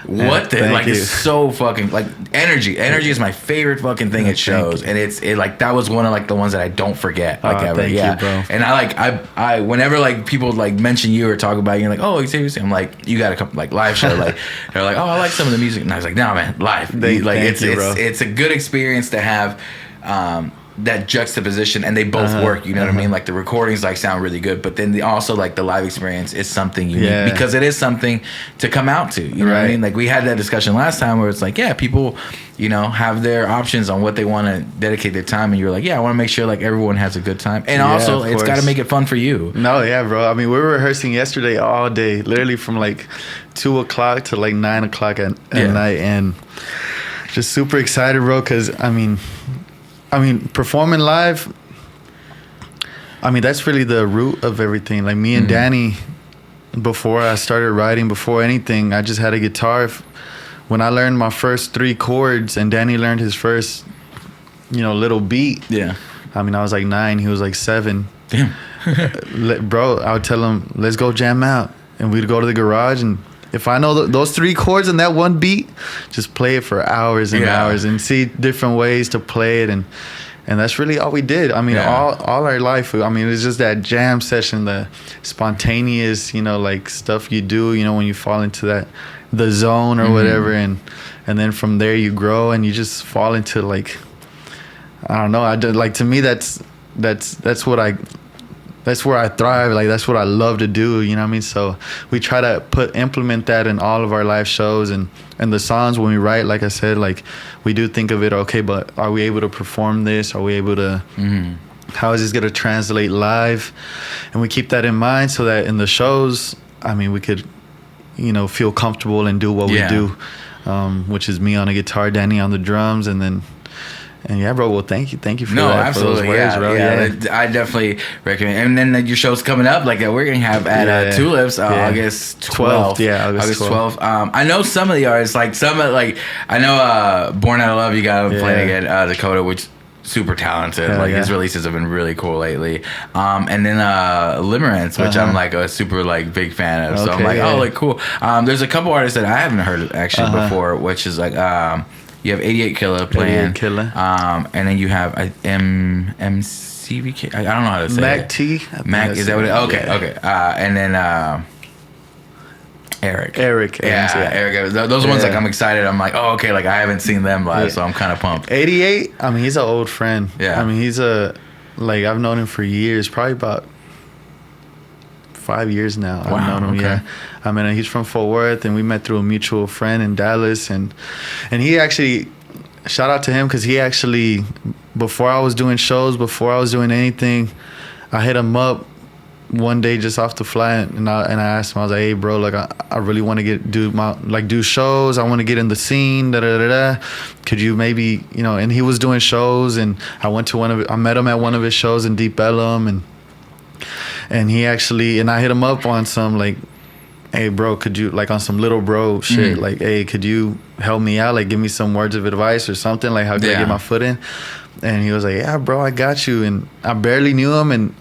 what the like? It's so fucking like energy. Energy is my favorite fucking thing at shows, and it like that was one of like the ones that I don't forget like ever. Thank you, bro. And I whenever like people like mention you or talk about you, and like, oh, Xavier, I'm like, you got to come like live show. Like they're like, oh, I like some of the music, and I was like, nah, man, live. It's a good experience to have. That juxtaposition, and they both work, you know what I mean? Like the recordings like sound really good, but then also like the live experience is something unique because it is something to come out to, you know what I mean? Like we had that discussion last time where it's like, yeah, people, you know, have their options on what they want to dedicate their time, and you're like, yeah, I want to make sure like everyone has a good time, and also it's got to make it fun for you. No, yeah, bro. I mean, we were rehearsing yesterday all day, literally from like 2 o'clock to like 9 o'clock at night, and just super excited, bro, because I mean, performing live, I mean, that's really the root of everything. Like me and Danny, before I started writing, before anything, I just had a guitar. When I learned my first 3 chords and Danny learned his first, you know, little beat. Yeah. I mean, I was like 9, he was like 7. Damn. Bro, I would tell him, let's go jam out. And we'd go to the garage, and if I know those 3 chords and that one beat, just play it for hours and hours and see different ways to play it. And that's really all we did. I mean, all our life, I mean, it was just that jam session, the spontaneous, you know, like stuff you do, you know, when you fall into the zone or whatever. And then from there you grow and you just fall into like, I don't know. Like to me, that's where I thrive. Like that's what I love to do, you know what I mean? So we try to implement that in all of our live shows, and the songs when we write, like I said, like we do think of it, okay, but are we able to perform this? Are we able to how is this going to translate live? And we keep that in mind so that in the shows, I mean, we could, you know, feel comfortable and do what we do, which is me on a guitar, Danny on the drums, and yeah, bro. Well, thank you for that. Absolutely, for those words, bro. I definitely recommend. And then your show's coming up, like we're gonna have at Tulips, August 12th. Yeah, August 12th. I know some of the artists, like I know Born Out of Love. You got him playing at Dakota, which super talented. Like his releases have been really cool lately. And then Limerence, which I'm like a super like big fan of. So I'm like, oh, like cool. There's a couple artists that I haven't heard of actually before, which is like you have 88 Killer playing. 88 Killer. And then you have MCVK. I don't know how to say Mac it. T. Mac, is that what it is? Okay. And then Eric. Eric. Eric. Those are ones like I'm excited. I'm like, oh, okay, like I haven't seen them live, so I'm kind of pumped. 88, I mean, he's an old friend. Yeah. I mean, like I've known him for years, probably about 5 years now. Wow, I've known him, yeah. I mean, he's from Fort Worth, and we met through a mutual friend in Dallas, and he actually, shout out to him, because he actually, before I was doing shows, before I was doing anything, I hit him up one day just off the fly, and I asked him, I was like, hey, bro, like I really want to do shows. I want to get in the scene. Could you maybe, you know? And he was doing shows, and I met him at one of his shows in Deep Ellum, and he actually, and I hit him up on some like, hey bro, could you, like on some little bro shit, like, hey, could you help me out, like give me some words of advice or something, like how could I get my foot in? And he was like, yeah bro, I got you. And I barely knew him, and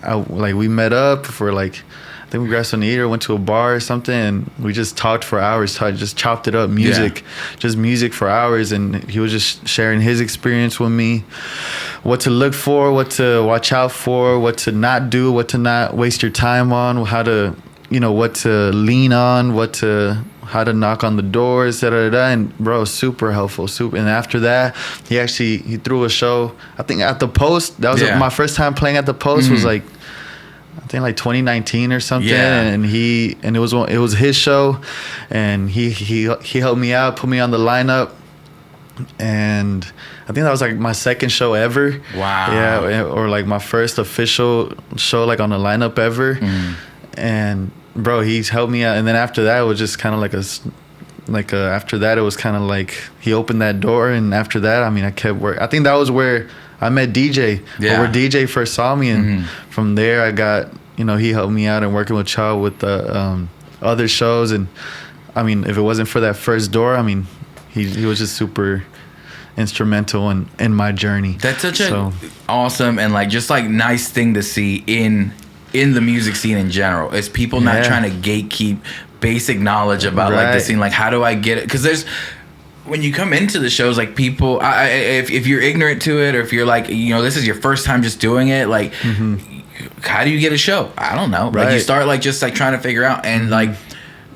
we met up for like, I think we grabbed something to eat or went to a bar or something, and we just talked for hours, just chopped it up, just music for hours. And he was just sharing his experience with me, what to look for, what to watch out for, what to not do, what to not waste your time on, how to, you know, what to lean on, how to knock on the doors, and bro, super helpful, super. And after that, he threw a show, I think at the Post. That was my first time playing at the Post. Was like, I think like 2019 or something. And it was his show, and he helped me out, put me on the lineup, and I think that was like my second show ever. Wow. Yeah, or like my first official show like on the lineup ever. And bro, he's helped me out. And then after that, it was just kind of like after that, it was kind of like he opened that door. And after that, I mean, I kept working. I think that was where I met DJ, where DJ first saw me. And from there, I got, you know, he helped me out and working with Chow with the other shows. And I mean, if it wasn't for that first door, I mean, he was just super instrumental in my journey. That's such a awesome and like just like nice thing to see in the music scene in general. Is people not trying to gatekeep basic knowledge about like the scene. Like, how do I get it? Because there's, when you come into the shows, like people, if you're ignorant to it, or if you're like, you know, this is your first time just doing it, like, how do you get a show? I don't know. Like, you start like just like trying to figure out, and like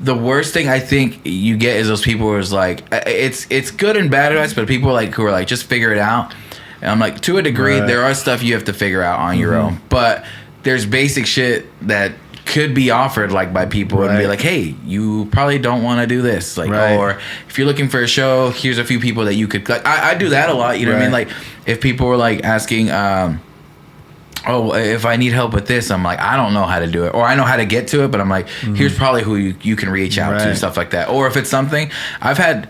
the worst thing I think you get is those people who is like, it's good and bad advice, but people like who are like, just figure it out. And I'm like, to a degree, there are stuff you have to figure out on your own, but there's basic shit that could be offered like by people and be like, hey, you probably don't want to do this, like, or if you're looking for a show, here's a few people that you could like. I do that a lot, you know what I mean? Like, if people were like asking, oh, if I need help with this, I'm like, I don't know how to do it, or I know how to get to it, but I'm like, here's probably who you can reach out to, stuff like that. Or if it's something, I've had,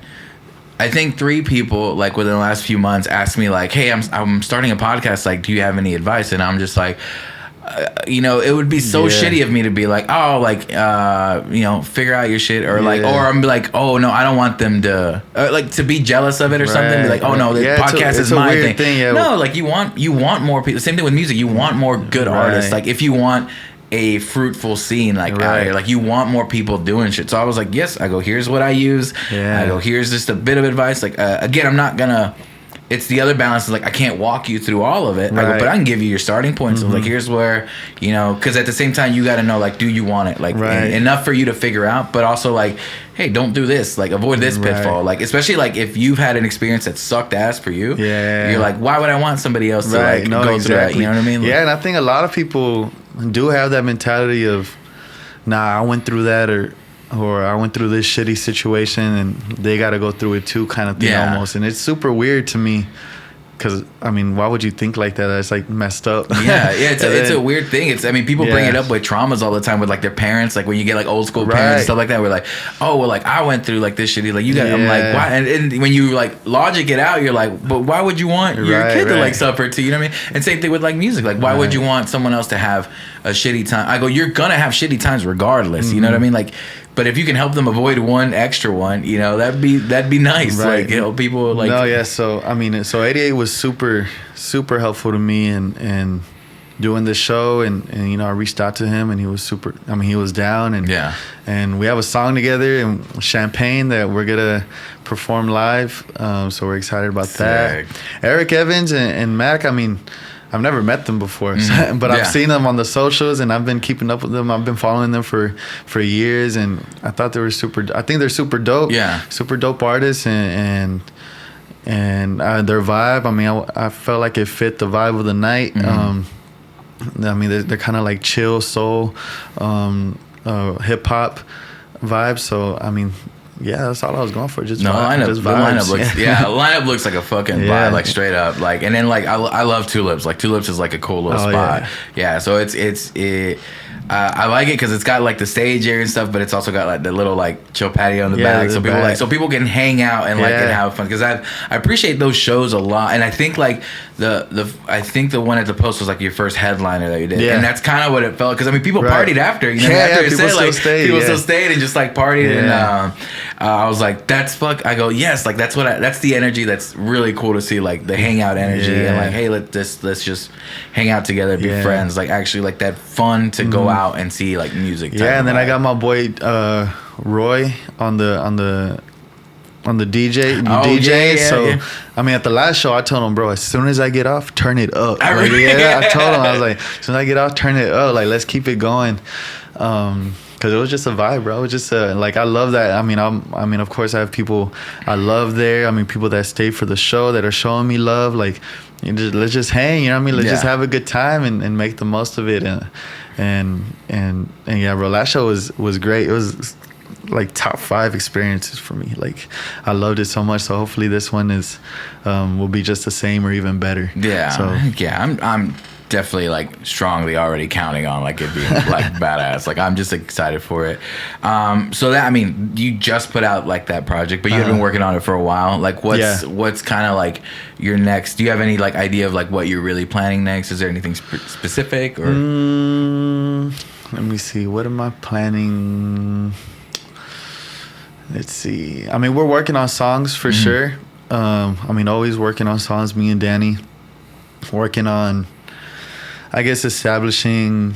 I think 3 people like within the last few months ask me like, hey, I'm starting a podcast, like, do you have any advice? And I'm just like, you know, it would be so shitty of me to be like, oh, like, you know, figure out your shit, or like, or I'm like, oh no, I don't want them to like to be jealous of it or something. Be like, oh no, the podcast is my thing. No, like you want more people. Same thing with music. You want more good artists. Like, if you want a fruitful scene like out here, like you want more people doing shit. So I was like, yes, I go, here's what I use. I go, here's just a bit of advice. Like, again, I'm not gonna. It's the other balance is like, I can't walk you through all of it, I go, but I can give you your starting points of like, here's where, you know, because at the same time you got to know, like, do you want it, like, enough for you to figure out, but also like, hey, don't do this, like, avoid this pitfall, like, especially like if you've had an experience that sucked ass for you, you're like, why would I want somebody else to like go through that, you know what I mean? Like, and I think a lot of people do have that mentality of, nah, I went through that, or I went through this shitty situation and they got to go through it too, kind of thing almost. And it's super weird to me because, I mean, why would you think like that? That's like messed up. It's a weird thing. It's, I mean, people bring it up with traumas all the time with like their parents, like when you get like old school parents and stuff like that. We're like, oh, well, like I went through like this shitty, like you got, I'm like, why? And when you like logic it out, you're like, but why would you want your kid to like suffer too? You know what I mean? And same thing with like music. Like, why would you want someone else to have a shitty time? I go, you're gonna have shitty times regardless. You know what I mean? Like, but if you can help them avoid one extra one, you know, that'd be nice. Like, you know, people like. No, so I mean, so 88 was super helpful to me and doing this show, and you know, I reached out to him and he was super. I mean, he was down, and we have a song together and Champagne that we're gonna perform live. So we're excited about that. Eric Evans and Mac. I mean, I've never met them before, but I've seen them on the socials, and I've been keeping up with them. I've been following them for years, and I thought they were super. I think they're super dope. Super dope artists, and their vibe. I mean, I felt like it fit the vibe of the night. I mean, they're kind of like chill soul, hip hop vibes. So I mean. Yeah, that's all I was going for. Just lineup looks lineup looks like a fucking vibe, like straight up. Like, and then like I love Tulips. Like Tulips is like a cool little spot. Yeah, so I like it because it's got like the stage area and stuff, but it's also got like the little like chill patio in the back, so people can hang out and like and have fun. Because I appreciate those shows a lot, and I think like the one at the Post was like your first headliner that you did, and that's kind of what it felt. Because I mean, people partied after, you know, after it said like people still stayed and just like partied, and I was like, that's fuck. I go, yes, like that's that's the energy that's really cool to see, like the hangout energy, and like, hey, let's just hang out together, be friends, like actually like that fun to go out and see like music. And then I got my boy Roy on the DJ. I mean, at the last show, I told him, bro, as soon as I get off, turn it up. I told him, I was like, as soon as I get off, turn it up. Like, let's keep it going. Because it was just a vibe, bro. It was just like, I love that. I mean, of course, I have people I love there. I mean, people that stay for the show that are showing me love. Like, let's just hang. You know what I mean? Let's just have a good time and make the most of it. And yeah, bro, last show was great. It was like top 5 experiences for me. Like, I loved it so much. So hopefully this one will be just the same or even better. I'm definitely like strongly already counting on like it being like badass. Like, I'm just excited for it. So that, I mean, you just put out like that project, but you've been working on it for a while. Like, what's kind of like your next? Do you have any like idea of like what you're really planning next? Is there anything specific or? Let me see. What am I planning? Let's see. I mean, we're working on songs for sure. I mean, always working on songs. Me and Danny working on, I guess, establishing,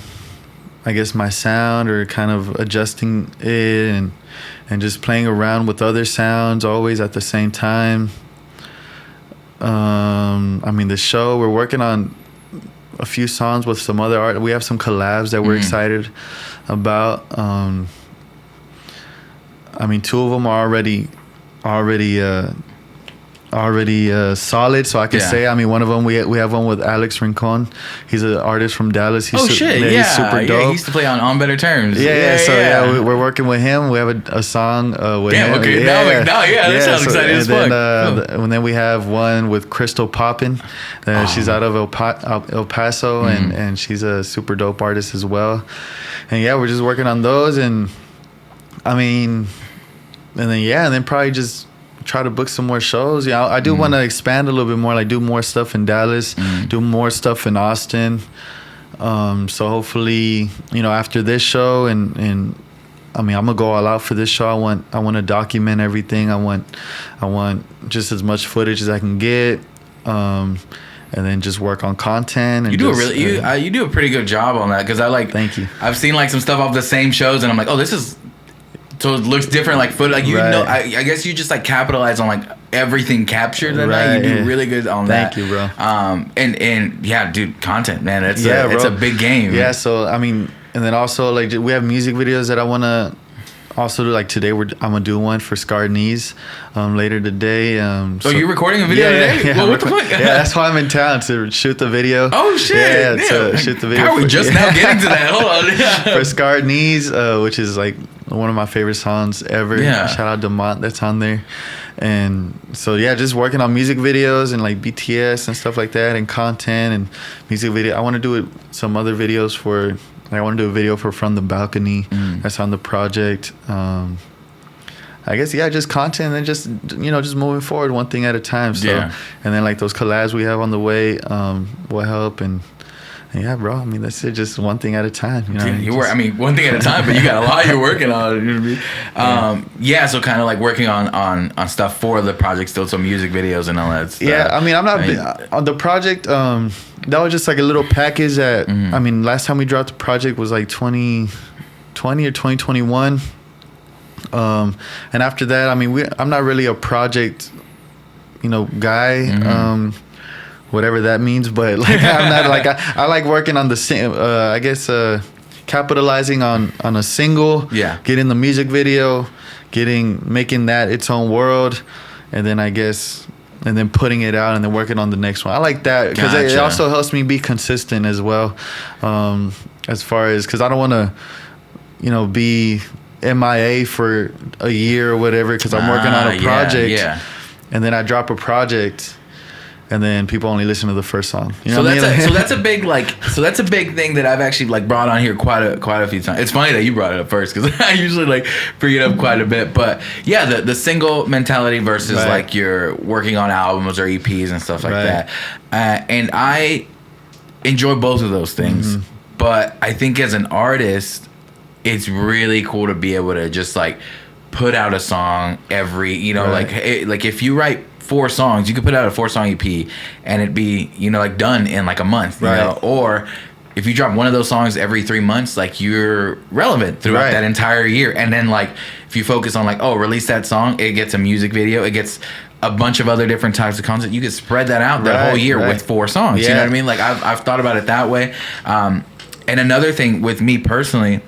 I guess, my sound, or kind of adjusting it, and just playing around with other sounds always at the same time. I mean, the show, we're working on a few songs with some other art. We have some collabs that we're excited about. I mean, 2 of them are already solid, so I can say. I mean, one of them we have one with Alex Rincon. He's an artist from Dallas. He's He's super dope. Yeah, he used to play on Better Terms. We're working with him. We have a song with him. Okay. That sounds exciting as fuck. And then we have one with Crystal Poppin. She's out of El Paso, and she's a super dope artist as well. And yeah, we're just working on those, and I mean, and then probably just try to book some more shows. Yeah, I do want to expand a little bit more, like do more stuff in Dallas, do more stuff in Austin. So hopefully, after this show, and I mean, I'm gonna go all out for this show. I want to document everything. I want just as much footage as I can get. And then just work on content. And you do a pretty good job on that, because Thank you. I've seen like some stuff off the same shows, and I'm like, oh, this is. So it looks different, like footage. Like I guess you just like capitalize on like everything captured that night. You do really good on that. Thank you, bro. And yeah, dude, content, man. It's a big game. Yeah. So I mean, and then also like we have music videos that I want to also do. Like today, I'm gonna do one for Scarred Knees. Later today. So you're recording a video today? Yeah, well, what the fuck? Yeah, that's why I'm in town, to shoot the video. Oh shit! Yeah, to shoot the video. How are we just now getting to that? Hold on. For Scarred Knees, which is like one of my favorite songs ever. Yeah. Shout out to Mont, that's on there. And so yeah, just working on music videos and like BTS and stuff like that, and content and music video. I want to do some other videos for. I want to do a video for From the Balcony. That's on the project. I guess just content, and then just just moving forward one thing at a time. So and then like those collabs we have on the way will help, and yeah, bro. I mean, that's it. Just one thing at a time. One thing at a time, but you got a lot you're working on. You know what I mean? So kind of like working on stuff for the project still, some music videos and all that stuff. Yeah, I mean, I'm not on the project. That was just like a little package that I mean, last time we dropped the project was like 2020 or 2021. And after that, I mean, I'm not really a project, guy. Whatever that means, but like I'm not like I like working on the I guess capitalizing on a single, getting the music video, making that its own world, and then and then putting it out and then working on the next one. I like that because it also helps me be consistent as well, as far as, because I don't want to be MIA for a year or whatever, because I'm working on a project, and then I drop a project, and then people only listen to the first song. So that's a big thing that I've actually like brought on here quite a few times. It's funny that you brought it up first, because I usually like bring it up quite a bit. But yeah, the single mentality versus like you're working on albums or EPs and stuff like that. And I enjoy both of those things. But I think as an artist, it's really cool to be able to just like put out a song every, like if you write 4 songs, you could put out a 4-song EP and it'd be, like done in like a month, you know? Or if you drop one of those songs every 3 months, like you're relevant throughout that entire year. And then like, if you focus on like, release that song, it gets a music video, it gets a bunch of other different types of content. You could spread that out that whole year with 4 songs. You know what I mean? Like I've thought about it that way. And another thing with me personally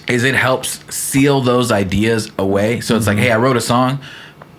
is it helps seal those ideas away. So it's like, hey, I wrote a song,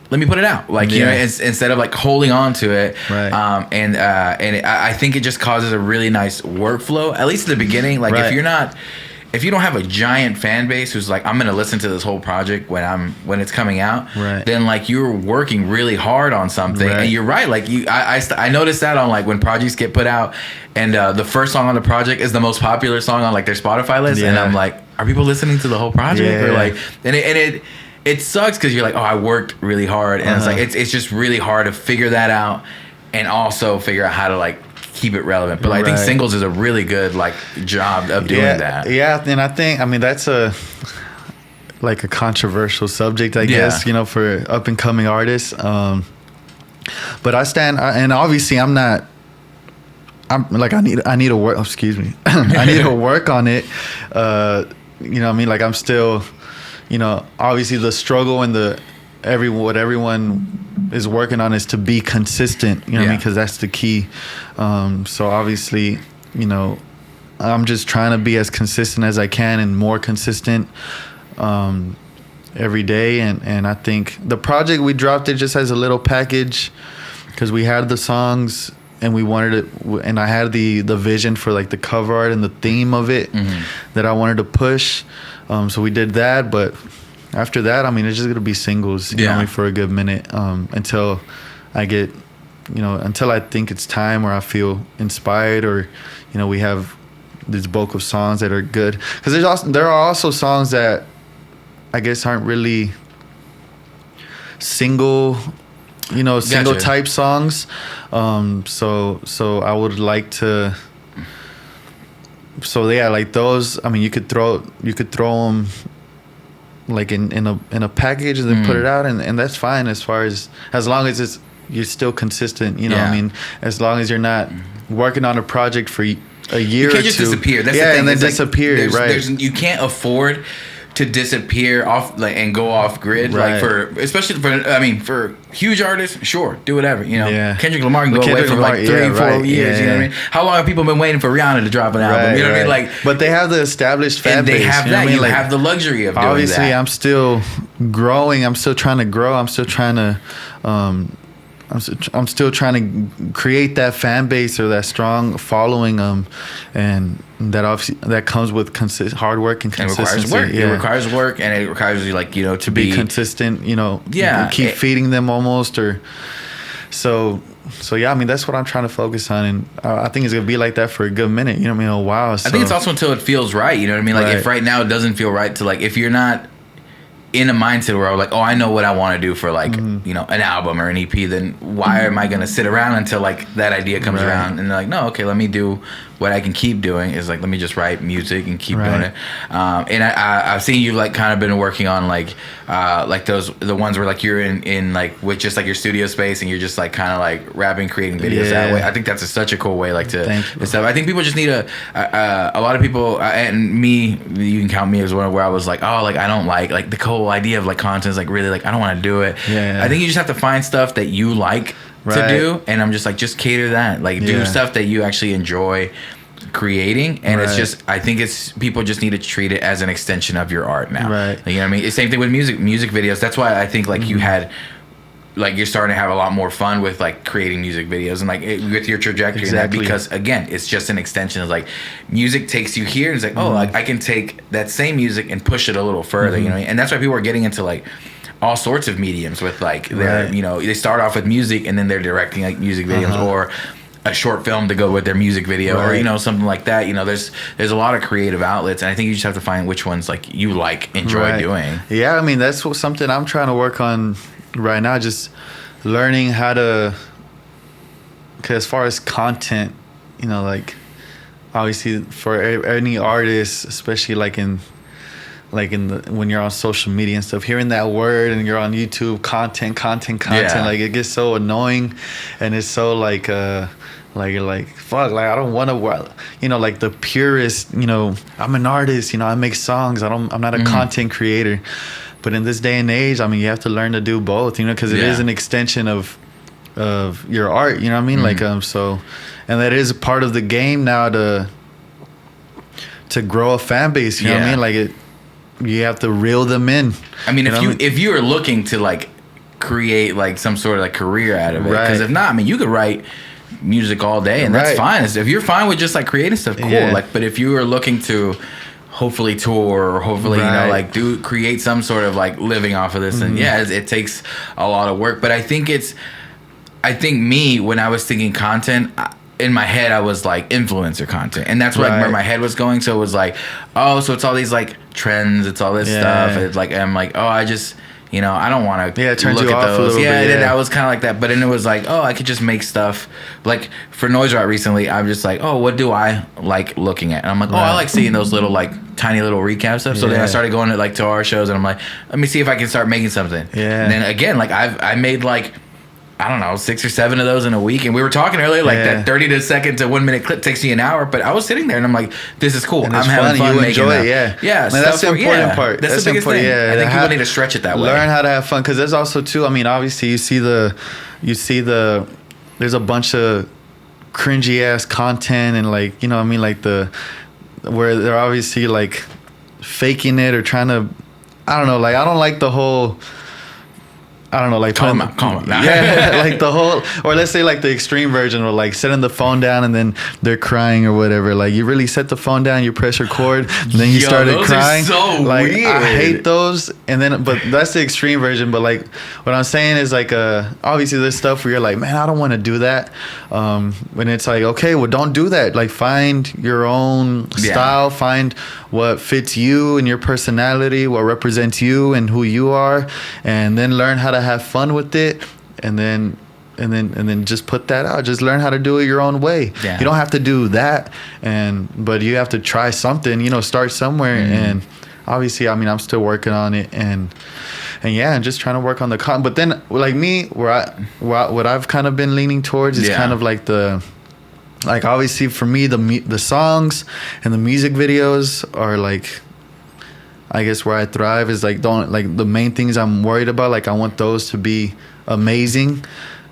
let me put it out, like instead of like holding on to it. And I think it just causes a really nice workflow, at least at the beginning. Like if you don't have a giant fan base who's like, I'm gonna listen to this whole project when it's coming out, then like you're working really hard on something. And you're right, like I noticed that on like when projects get put out, and the first song on the project is the most popular song on like their Spotify list, and I'm like, are people listening to the whole project? Or like, and it sucks because you're like, I worked really hard, and it's like it's just really hard to figure that out, and also figure out how to like keep it relevant. But I think singles is a really good like job of doing that. Yeah, and I think, I mean, that's like a controversial subject, I guess, you know, for up and coming artists. But I stand, and obviously I'm like, I need to work, excuse me. I need to work on it. You know what I mean? Like, I'm still, you know, obviously the struggle and what everyone is working on is to be consistent, you know what I mean? Because that's the key. So obviously, you know, I'm just trying to be as consistent as I can and more consistent every day. And I think the project we dropped, it just has a little package because we had the songs and we wanted it, and I had the vision for like the cover art and the theme of it that I wanted to push. So we did that, but after that, I mean, it's just gonna be singles, you know, for a good minute until I get, you know, until I think it's time or I feel inspired, or, you know, we have this bulk of songs that are good. Because there are also songs that I guess aren't really single, you know, single type songs. So I would like to. So yeah, like those. I mean, you could throw them like in a package and then put it out, and that's fine as long as you're still consistent. You know what I mean? As long as you're not working on a project for a year or two. You can't just disappear. That's the thing. And then disappear, right? You can't afford to disappear off, like, and go off grid, right. Like for huge artists, sure, do whatever, you know. Kendrick Lamar can go away for like 3-4 years, you know what I mean? How long have people been waiting for Rihanna to drop an album? You know what I mean? Like, but they have the established fan base. They have that. You have the luxury of doing that. Obviously, I'm still growing. I'm still trying to grow. I'm still trying to. I'm still trying to create that fan base or that strong following, and that obviously that comes with hard work and consistency. It requires work. It requires work, and it requires you, like, you know, to be consistent. You know, keep feeding them almost, or so yeah. I mean, that's what I'm trying to focus on, and I think it's gonna be like that for a good minute. You know what I mean? A while. So. I think it's also until it feels right. You know what I mean? Like, if right now it doesn't feel right to, like, if you're not in a mindset where I'm like, oh, I know what I want to do for, like, you know, an album or an EP, then why am I going to sit around until, like, that idea comes around? And they're like, no, okay, let me do what I can keep doing is, like, let me just write music and keep doing it. And I've seen you, like, kind of been working on, like the ones where, like, you're in like, with just, like, your studio space and you're just, like, kind of, like, rapping, creating videos that way. I think that's such a cool way, like, to stuff. I think people just need a lot of people, and me, you can count me as one where I was like, oh, like, I don't like the whole idea of, like, content is, like, really, like, I don't want to do it. I think you just have to find stuff that you like to do, and I'm just like, just cater that, like, do stuff that you actually enjoy creating, and it's just, I think it's, people just need to treat it as an extension of your art now. Like, you know what I mean? It's same thing with music videos. That's why I think, like, you had, like, you're starting to have a lot more fun with, like, creating music videos and, like, with your trajectory and that, because again, it's just an extension of, like, music takes you here, and it's like, oh, like, I can take that same music and push it a little further, you know what I mean? And that's why people are getting into, like, all sorts of mediums with, like, their, you know, they start off with music and then they're directing, like, music videos or a short film to go with their music video, or, you know, something like that. You know, there's a lot of creative outlets, and I think you just have to find which ones, like, you enjoy doing. Yeah, I mean, that's something I'm trying to work on right now, just learning how to, because as far as content, you know, like, obviously for any artist, especially when you're on social media and stuff, hearing that word and you're on YouTube, content, like, it gets so annoying, and it's so like fuck, like, I don't want to, you know, like, the purist, you know, I'm an artist, you know, I make songs, I'm not a content creator. But in this day and age, I mean, you have to learn to do both, you know, because it is an extension of your art, you know what I mean? Like, so, and that is part of the game now to grow a fan base, you know what I mean? Like, you have to reel them in. I mean, if you are looking to, like, create, like, some sort of, like, career out of it, because if not, I mean, you could write music all day, and that's fine. If you're fine with just, like, creating stuff, cool. Like, but if you are looking to hopefully tour, or hopefully you know, like, create some sort of, like, living off of this, and it takes a lot of work. But I think me, when I was thinking content, in my head I was like influencer content, and that's where my head was going. So it was like, oh, so it's all these, like, trends, it's all this stuff. It's like, I'm like, oh, I just, you know, I don't want to it turns look you at off those. a little bit. I was kind of like that. But then it was like, oh, I could just make stuff. Like for NoiseROT recently, I'm just like, oh, what do I like looking at? And I'm like, oh, I like seeing those little like tiny little recap stuff. So then I started going to like to our shows, and I'm like, let me see if I can start making something. Yeah. And then again, like I made like, I don't know, 6 or 7 of those in a week. And we were talking earlier, like that 30 second to 1 minute clip takes me an hour. But I was sitting there and I'm like, this is cool. I'm having fun making enjoy it. Yeah. Yeah. Man, that's the important part. That's the biggest thing. Yeah, I think people need to stretch it that way. Learn how to have fun. Because there's also too, I mean, obviously you see there's a bunch of cringy ass content and like, you know what I mean? Like where they're obviously like faking it or trying to, I don't know, like I don't like the whole, I don't know, like calm out. Yeah, like the whole, or let's say like the extreme version, or like setting the phone down and then they're crying or whatever. Like you really set the phone down, you press record, and then you started those crying. Are so like weird. I hate those. And then, but that's the extreme version. But like what I'm saying is like, obviously there's stuff where you're like, man, I don't want to do that. When it's like, okay, well, don't do that. Like find your own style, find what fits you and your personality, what represents you and who you are, and then learn how to have fun with it, and then just put that out. Just learn how to do it your own way. You don't have to do that, but you have to try something, you know, start somewhere. And obviously, I mean, I'm still working on it, and just trying to work on the content. But then like me, what I've kind of been leaning towards is kind of like like obviously for me the songs and the music videos are like, I guess where I thrive is like the main things I'm worried about. Like I want those to be amazing.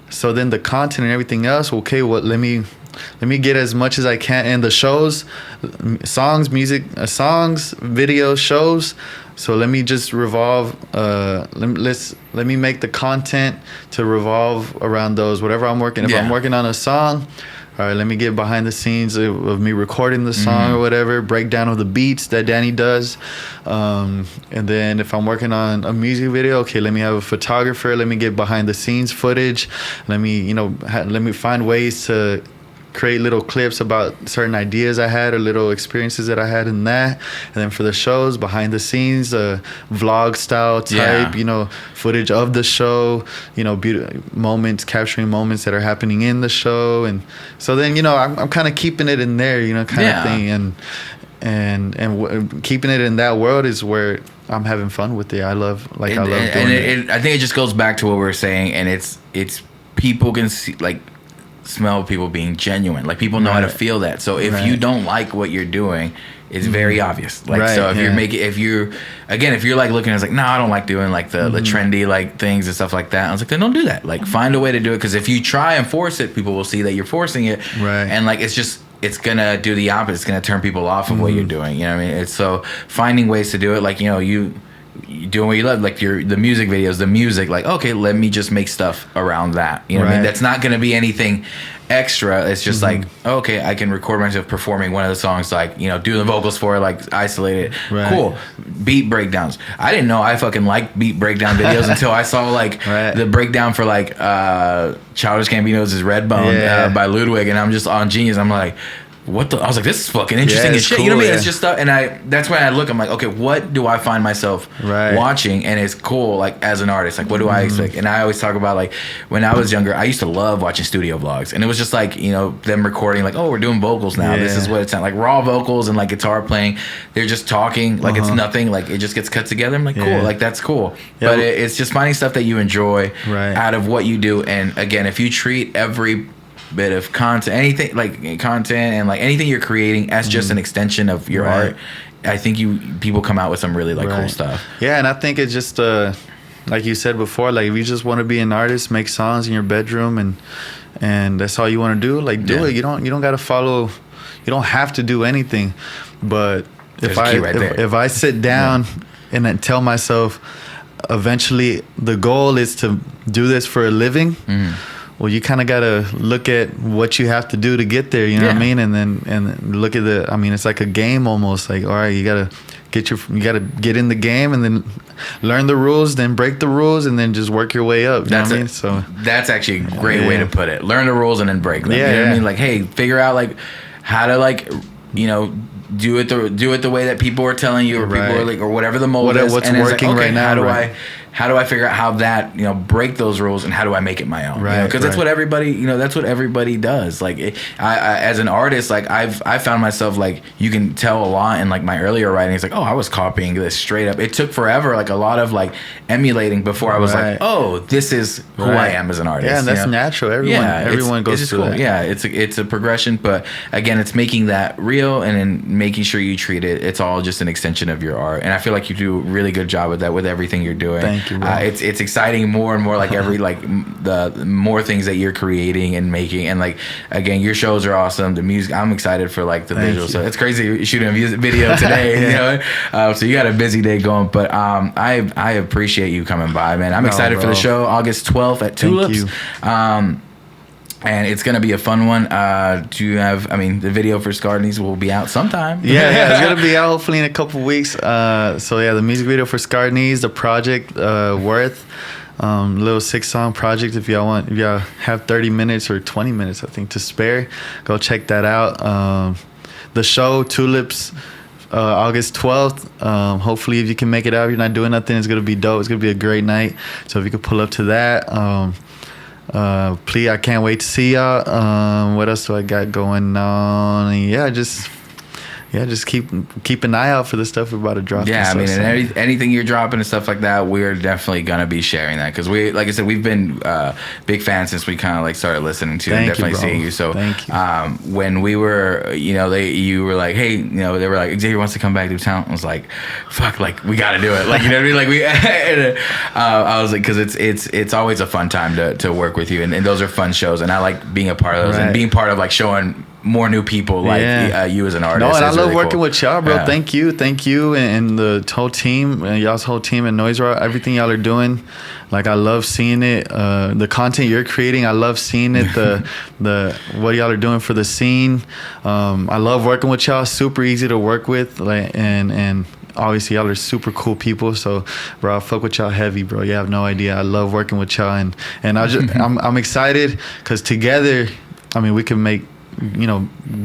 So then the content and everything else, okay, well let me get as much as I can. And the shows, songs, music, videos, shows. So let me just revolve. Let me make the content to revolve around those. Whatever I'm working. If I'm working on a song, all right, let me get behind the scenes of me recording the song or whatever, breakdown of the beats that Danny does. And then if I'm working on a music video, okay, let me have a photographer. Let me get behind the scenes footage. Let me find ways to create little clips about certain ideas I had or little experiences that I had in that. And then for the shows, behind the scenes, vlog style type, you know, footage of the show, you know, moments, capturing moments that are happening in the show. And so then, you know, I'm kind of keeping it in there, you know, kind of thing. And keeping it in that world is where I'm having fun with it. I love doing it. I think it just goes back to what we were saying, and it's people can see, like, smell people being genuine. Like people know how to feel that. So if you don't like what you're doing, it's very obvious. Like so if you're like looking at it, it's like, no, I don't like doing like the trendy like things and stuff like that. I was like, then don't do that. Like find a way to do it, because if you try and force it, people will see that you're forcing it. Right. And like it's gonna do the opposite. It's gonna turn people off of what you're doing. You know what I mean? It's so finding ways to do it. Like, you know, you doing what you love, like the music videos, the music, like, okay, let me just make stuff around that. You know what I mean? That's not going to be anything extra. It's just like, okay, I can record myself performing one of the songs, like, you know, do the vocals for it, like isolate it. Cool. Beat breakdowns. I didn't know I fucking like beat breakdown videos until I saw like the breakdown for like Childish Gambino's Redbone by Ludwig, and I'm just on Genius. I'm like, what the? I was like, this is fucking interesting as shit. Cool, you know what I mean? It's just stuff, and that's when I look. I'm like, okay, what do I find myself watching? And it's cool, like as an artist, like what do I expect? And I always talk about like when I was younger, I used to love watching studio vlogs, and it was just like, you know, them recording like, oh, we're doing vocals now. This is what it's like raw vocals and like guitar playing. They're just talking like it's nothing. Like it just gets cut together. I'm like, cool, like that's cool. But it's just finding stuff that you enjoy out of what you do. And again, if you treat every bit of content, anything like content and like anything you're creating as just an extension of your art, I think people come out with some really like cool stuff. Yeah, and I think it's just like you said before, like if you just want to be an artist, make songs in your bedroom, and that's all you want to do, like do it. You don't got to follow. You don't have to do anything. But if I sit down and then tell myself, eventually the goal is to do this for a living. Well, you kind of got to look at what you have to do to get there, you know what I mean? And then look at it's like a game almost. Like, all right, you got to get in the game and then learn the rules, then break the rules, and then just work your way up. You know what I mean? So that's actually a great way to put it. Learn the rules and then break them. You know what I mean? Like, hey, figure out like how to like, you know, do it the way that people are telling you, or people are like, or whatever the mold is. What's and working like, okay, right now? How do I figure out how that, break those rules, and how do I make it my own? Right. Because that's what everybody does. Like, I as an artist, like I found myself, like, you can tell a lot in like my earlier writing. It's like, oh, I was copying this straight up. It took forever, like a lot of like emulating before I was like, oh, this is who I am as an artist. Yeah, and that's natural. Everyone goes through that. Yeah, it's a progression, but again, it's making that real and then making sure you treat it. It's all just an extension of your art, and I feel like you do a really good job with that with everything you're doing. Thank you, bro. It's exciting more and more, like every like the more things that you're creating and making, and like again, your shows are awesome. The music, I'm excited for like the visuals. So it's crazy shooting a music video today. So you got a busy day going, but I appreciate you coming by, man. I'm excited for the show, August 12th at Tulips. And it's gonna be a fun one. Do you have? I mean, the video for Scarred Knees will be out sometime. Yeah, it's gonna be out hopefully in a couple weeks. So yeah, the music video for Scarred Knees, the project Worth, little 6-song project. If y'all have 30 minutes or 20 minutes, I think, to spare, go check that out. The show Tulips. August 12th. Hopefully, if you can make it out, if you're not doing nothing, it's gonna be dope. It's gonna be a great night. So if you could pull up to that. Please, I can't wait to see y'all. What else do I got going on? Just keep an eye out for the stuff we're about to drop. Yeah, I mean, and anything you're dropping and stuff like that, we're definitely gonna be sharing that, because we, like I said, we've been big fans since we kind of like started listening to and definitely seeing you. So when we were, you were like, hey, they were like, Xavier wants to come back to town. I was like, fuck, like we gotta do it. Like, you know what I mean? Like I was like, because it's always a fun time to work with you, and those are fun shows, and I like being a part of those and being part of like showing more new people like you as an artist. No, and I love really working cool. with y'all, bro. Thank you, and the whole team, y'all's whole team, and NoiseROT, everything y'all are doing. Like, I love seeing it. The content you're creating, I love seeing it. The what y'all are doing for the scene. I love working with y'all. Super easy to work with, like, and obviously y'all are super cool people. So, bro, I fuck with y'all heavy, bro. You have no idea. I love working with y'all, and I'm excited because together, I mean, we can make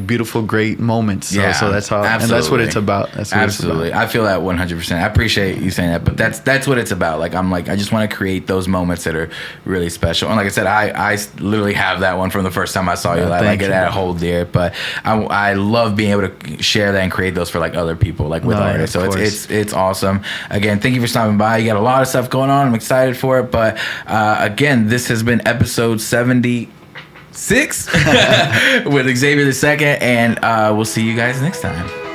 beautiful, great moments. So that's how, and that's what it's about. That's what absolutely. It's about. I feel that 100%. I appreciate you saying that, but that's what it's about. Like, I'm like, I just want to create those moments that are really special. And like I said, I literally have that one from the first time I saw you. I like it at a whole deer, but I love being able to share that and create those for like other people, like with artists. So it's awesome. Again, thank you for stopping by. You got a lot of stuff going on. I'm excited for it. But again, this has been episode 76 with Xavier II, and we'll see you guys next time.